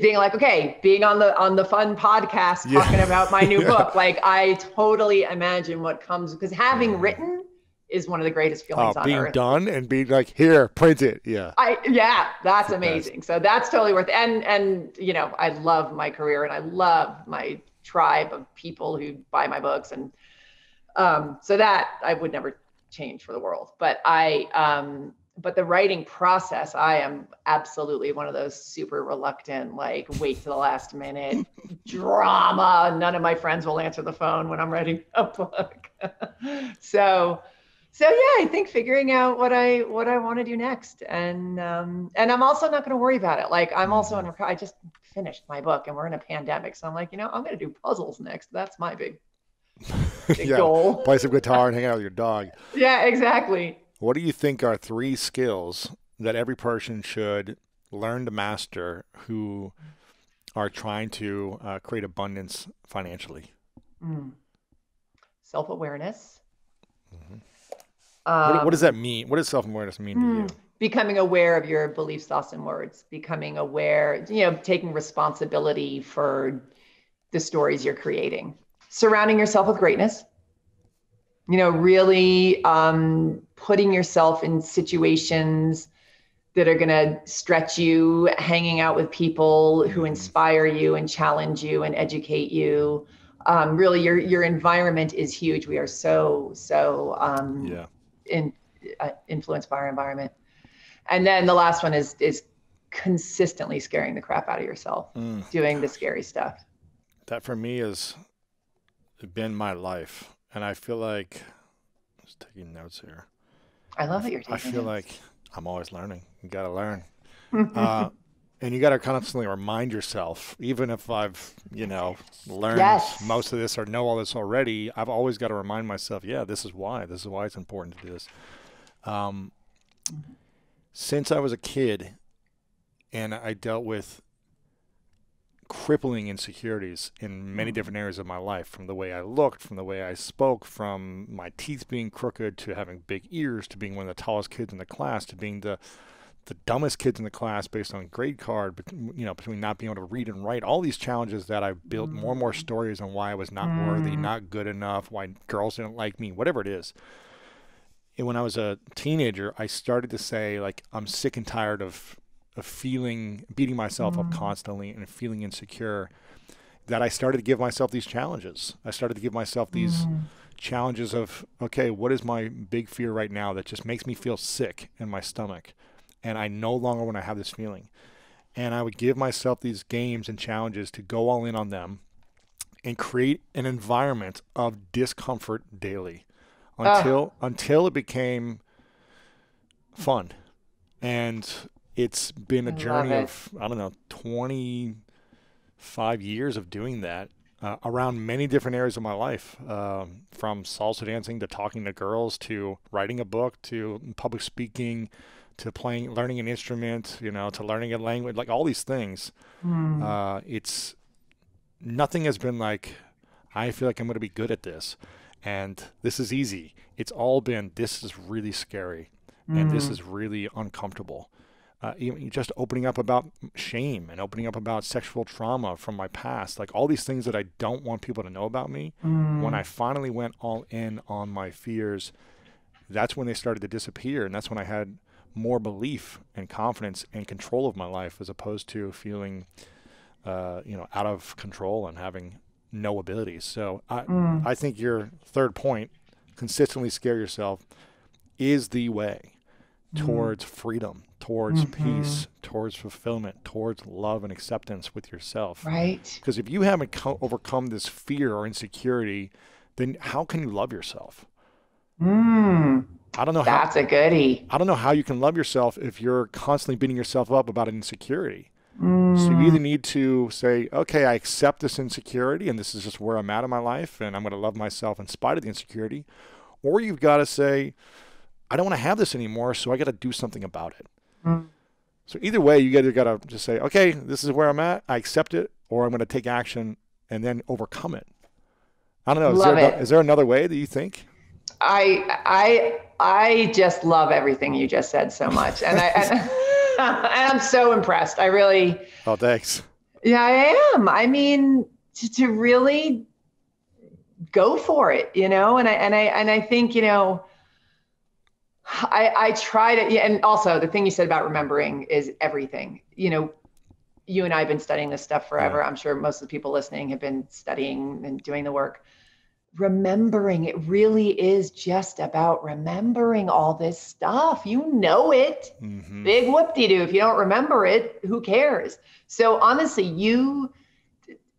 being like, okay, being on the fun podcast talking about my new book. Like, I totally imagine what comes, because having written is one of the greatest feelings on being earth. Done and being like, here, print it. That's amazing. So that's totally worth it. And I love my career, and I love my tribe of people who buy my books, and so that I would never change for the world. But the writing process, I am absolutely one of those super reluctant, like, wait to the last minute drama. None of my friends will answer the phone when I'm writing a book. So yeah, I think figuring out what I want to do next, and I'm also not going to worry about it. Like, I'm also I just finished my book, and we're in a pandemic, so I'm like, I'm going to do puzzles next. That's my big goal. Play some guitar and hang out with your dog. Yeah, exactly. What do you think are 3 skills that every person should learn to master who are trying to create abundance financially? Self-awareness. What does that mean? What does self-awareness mean to you? Becoming aware of your beliefs, thoughts, and words. Becoming aware, taking responsibility for the stories you're creating. Surrounding yourself with greatness. Really putting yourself in situations that are going to stretch you, hanging out with people who inspire you and challenge you and educate you. Really, your environment is huge. We are so influenced by our environment. And then the last one is consistently scaring the crap out of yourself, doing the scary stuff. That for me has been my life. And I feel like, I'm just taking notes here. I love that you're taking I feel like I'm always learning. You got to learn. And you got to constantly remind yourself, even if I've, learned most of this or know all this already, I've always got to remind myself, this is why it's important to do this. Since I was a kid and I dealt with crippling insecurities in many different areas of my life, from the way I looked, from the way I spoke, from my teeth being crooked, to having big ears, to being one of the tallest kids in the class, to being the dumbest kids in the class based on grade card, but between not being able to read and write, all these challenges that I built more and more stories on why I was not worthy, not good enough, why girls didn't like me, whatever it is. And when I was a teenager, I started to say, like, I'm sick and tired of beating myself up constantly and feeling insecure, that I started to give myself these challenges. I started to give myself these challenges of, okay, what is my big fear right now that just makes me feel sick in my stomach? And I no longer want to have this feeling. And I would give myself these games and challenges to go all in on them and create an environment of discomfort daily until it became fun. And it's been a journey of, 25 years of doing that around many different areas of my life, from salsa dancing to talking to girls to writing a book to public speaking to learning an instrument, to learning a language, like all these things. It's nothing has been like, I feel like I'm going to be good at this, and this is easy. It's all been, this is really scary, and this is really uncomfortable. Even just opening up about shame and opening up about sexual trauma from my past, like all these things that I don't want people to know about me. When I finally went all in on my fears, that's when they started to disappear, and that's when I had more belief and confidence and control of my life, as opposed to feeling out of control and having no abilities. So I think your third point, consistently scare yourself, is the way towards freedom, towards peace, towards fulfillment, towards love and acceptance with yourself. Right. Because if you haven't overcome this fear or insecurity, then how can you love yourself? I don't know. That's a goodie. I don't know how you can love yourself if you're constantly beating yourself up about an insecurity. So you either need to say, okay, I accept this insecurity and this is just where I'm at in my life and I'm going to love myself in spite of the insecurity. Or you've got to say, I don't want to have this anymore, so I got to do something about it. So either way, you either got to just say, okay, this is where I'm at, I accept it, or I'm going to take action and then overcome it. I don't know. Is there another way that you think? I just love everything you just said so much. And I'm so impressed. I really. Oh, thanks. Yeah, I am. I mean, to really go for it, and I think, I try to, and also the thing you said about remembering is everything. You and I have been studying this stuff forever. I'm sure most of the people listening have been studying and doing the work. Remembering, it really is just about remembering all this stuff. You know it. Big whoop-de-doo. If you don't remember it, who cares? So honestly,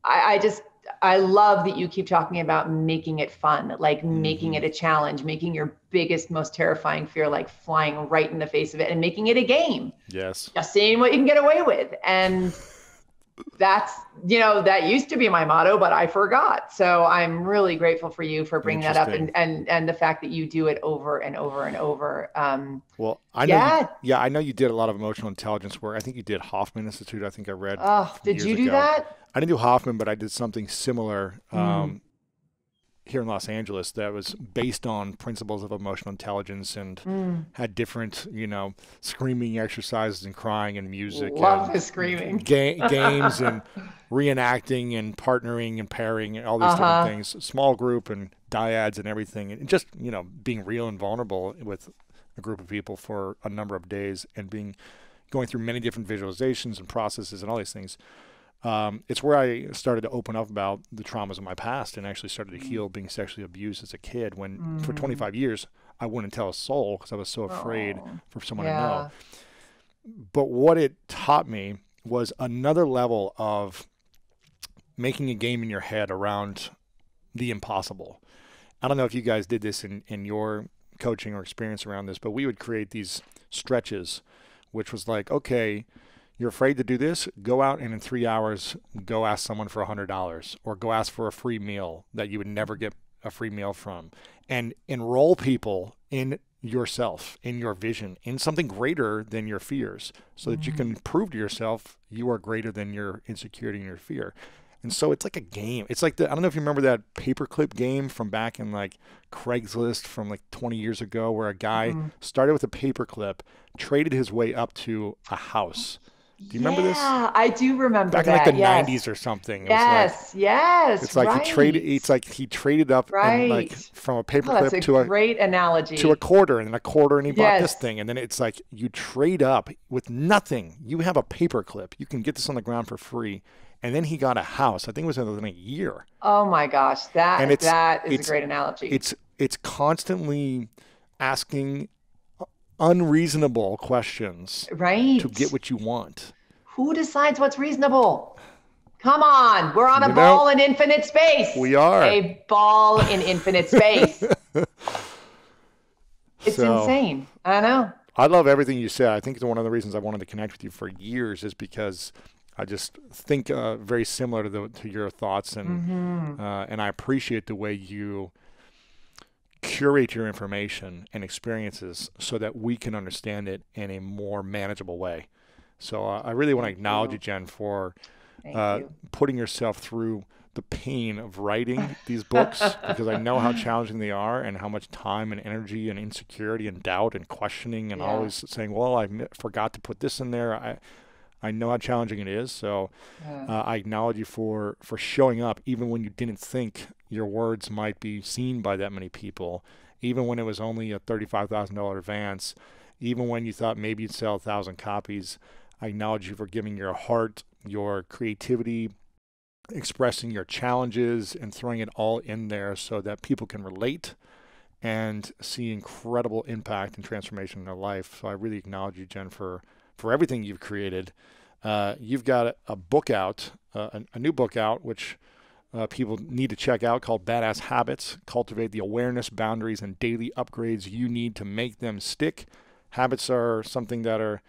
I love that you keep talking about making it fun, like making it a challenge, making your biggest, most terrifying fear, like flying right in the face of it and making it a game. Yes. Just seeing what you can get away with. And that's, that used to be my motto, but I forgot. So I'm really grateful for you for bringing that up and the fact that you do it over and over and over. Well, I know. I know you did a lot of emotional intelligence work. I think you did Hoffman Institute. I think I read. Oh, did you do that? I didn't do Hoffman, but I did something similar here in Los Angeles that was based on principles of emotional intelligence and had different, screaming exercises and crying and music. Love the screaming. Games and reenacting and partnering and pairing and all these different things. Small group and dyads and everything. And just, being real and vulnerable with a group of people for a number of days and going through many different visualizations and processes and all these things. It's where I started to open up about the traumas of my past and actually started to heal being sexually abused as a kid when for 25 years I wouldn't tell a soul because I was so afraid for someone to know. But what it taught me was another level of making a game in your head around the impossible. I don't know if you guys did this in your coaching or experience around this, but we would create these stretches, which was like, okay, you're afraid to do this? Go out and in 3 hours, go ask someone for $100 or go ask for a free meal that you would never get a free meal from, and enroll people in yourself, in your vision, in something greater than your fears so that you can prove to yourself you are greater than your insecurity and your fear. And so it's like a game. It's like I don't know if you remember that paperclip game from back in like Craigslist from like 20 years ago where a guy started with a paperclip, traded his way up to a house. Do you remember this? Yeah, I do remember back that. Back in like the 90s or something. Yes. It's like he traded up and like from a paperclip to a great analogy. To a quarter and then a quarter and he bought this thing. And then it's like you trade up with nothing. You have a paperclip. You can get this on the ground for free. And then he got a house. I think it was within a year. Oh my gosh, that is a great analogy. It's constantly asking unreasonable questions, right, to get what you want. Who decides what's reasonable? Come on, we're on a ball in infinite space. We are a ball in infinite space. It's insane. I know. I love everything you said. I think it's one of the reasons I wanted to connect with you for years is because I just think very similar to your thoughts, and I appreciate the way you curate your information and experiences so that we can understand it in a more manageable way. So I really want to acknowledge you, Jen, for Thank you. Putting yourself through the pain of writing these books, because I know how challenging they are and how much time and energy and insecurity and doubt and questioning and always saying, well, I forgot to put this in there. I know how challenging it is. So I acknowledge you for showing up even when you didn't think your words might be seen by that many people, even when it was only a $35,000 advance, even when you thought maybe you'd sell 1,000 copies. I acknowledge you for giving your heart, your creativity, expressing your challenges and throwing it all in there so that people can relate and see incredible impact and transformation in their life. So I really acknowledge you, Jen, for everything you've created. You've got a book out, a new book out, which people need to check out, called Badass Habits: Cultivate the Awareness, Boundaries, and Daily Upgrades You Need to Make Them Stick. Habits are something that are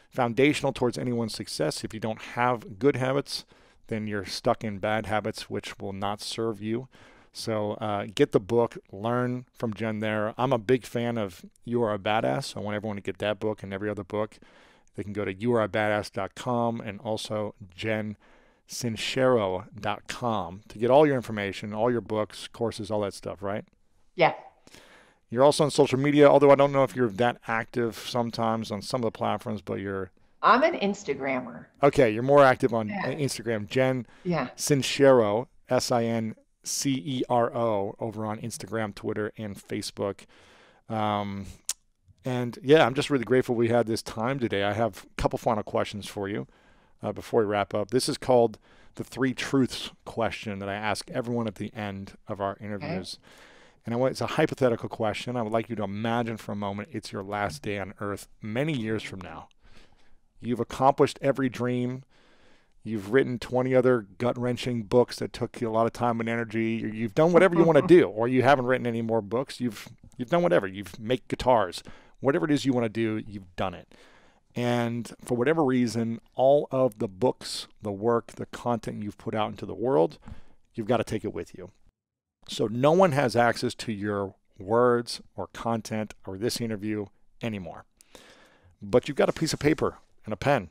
foundational towards anyone's success. If you don't have good habits, then you're stuck in bad habits, which will not serve you. So get the book, learn from Jen there. I'm a big fan of You Are a Badass. I want everyone to get that book and every other book. They can go to youareabadass.com and also Sincero.com to get all your information, all your books, courses, all that stuff, right? Yeah. You're also on social media, although I don't know if you're that active sometimes on some of the platforms, but I'm an Instagrammer. Okay, you're more active on Instagram. Jen Sincero, Sincero, over on Instagram, Twitter, and Facebook. And yeah, I'm just really grateful we had this time today. I have a couple final questions for you before we wrap up. This is called the 3 truths question that I ask everyone at the end of our interviews. Okay. And it's a hypothetical question. I would like you to imagine for a moment it's your last day on earth many years from now. You've accomplished every dream. You've written 20 other gut-wrenching books that took you a lot of time and energy. You've done whatever you want to do, or you haven't written any more books. You've done whatever. You've made guitars. Whatever it is you want to do, you've done it. And for whatever reason, all of the books, the work, the content you've put out into the world, you've got to take it with you. So no one has access to your words or content or this interview anymore. But you've got a piece of paper and a pen,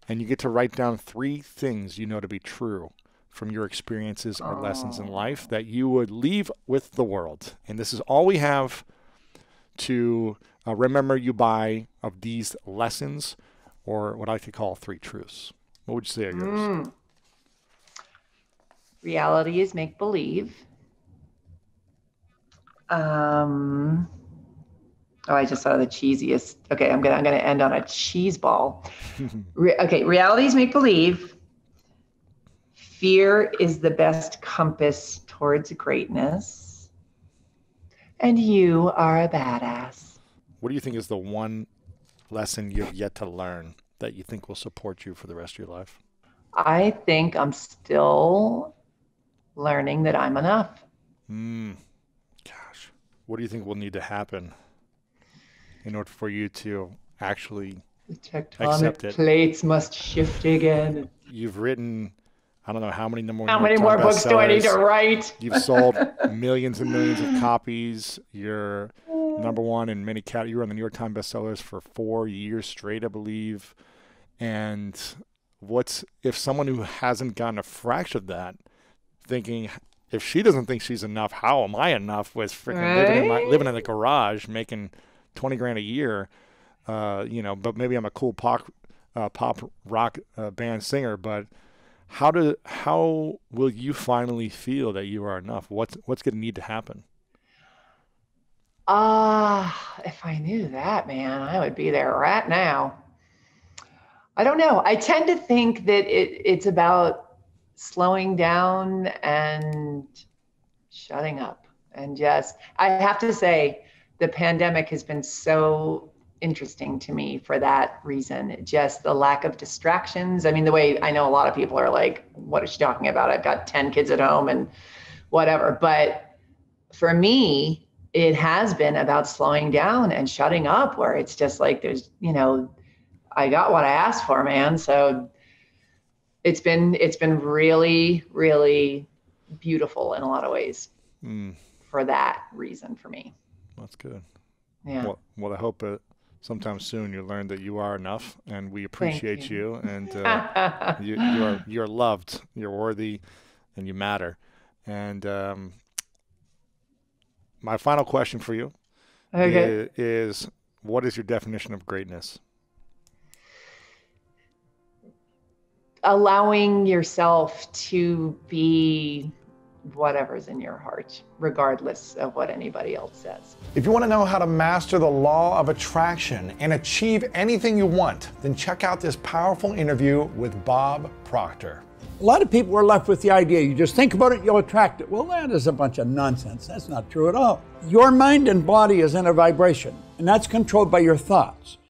and you get to write down 3 things you know to be true from your experiences or lessons in life that you would leave with the world. And this is all we have to remember you by of these lessons, or what I could call 3 truths. What would you say are yours? Reality is make-believe. I just saw the cheesiest. Okay, I'm gonna end on a cheese ball. Okay, reality is make-believe. Fear is the best compass towards greatness. And you are a badass. What do you think is the one lesson you've yet to learn that you think will support you for the rest of your life? I think I'm still learning that I'm enough. Gosh, what do you think will need to happen in order for you to actually accept it? The tectonic plates must shift again. You've written, I don't know how many more books do I need to write? You've sold millions and millions of copies. You're number one in many categories. You were on the New York Times bestsellers for 4 years straight, I believe. And if someone who hasn't gotten a fraction of that, thinking, if she doesn't think she's enough, how am I enough with freaking living in a garage, making 20 grand a year, but maybe I'm a cool pop rock band singer, but how will you finally feel that you are enough? What's going to need to happen? If I knew that, man, I would be there right now. I don't know. I tend to think that it's about slowing down and shutting up. And I have to say, the pandemic has been so interesting to me for that reason. Just the lack of distractions. I mean, the way I know a lot of people are like, what is she talking about? I've got 10 kids at home and whatever. But for me, it has been about slowing down and shutting up, where it's just like, there's, I got what I asked for, man. So it's been really, really beautiful in a lot of ways for that reason for me. That's good. Yeah. Well, I hope sometime soon you'll learn that you are enough, and we appreciate you, and you're loved, you're worthy, and you matter. And my final question for you is, what is your definition of greatness? Allowing yourself to be whatever's in your heart, regardless of what anybody else says. If you want to know how to master the law of attraction and achieve anything you want, then check out this powerful interview with Bob Proctor. A lot of people are left with the idea, you just think about it, you'll attract it. Well, that is a bunch of nonsense. That's not true at all. Your mind and body is in a vibration, and that's controlled by your thoughts.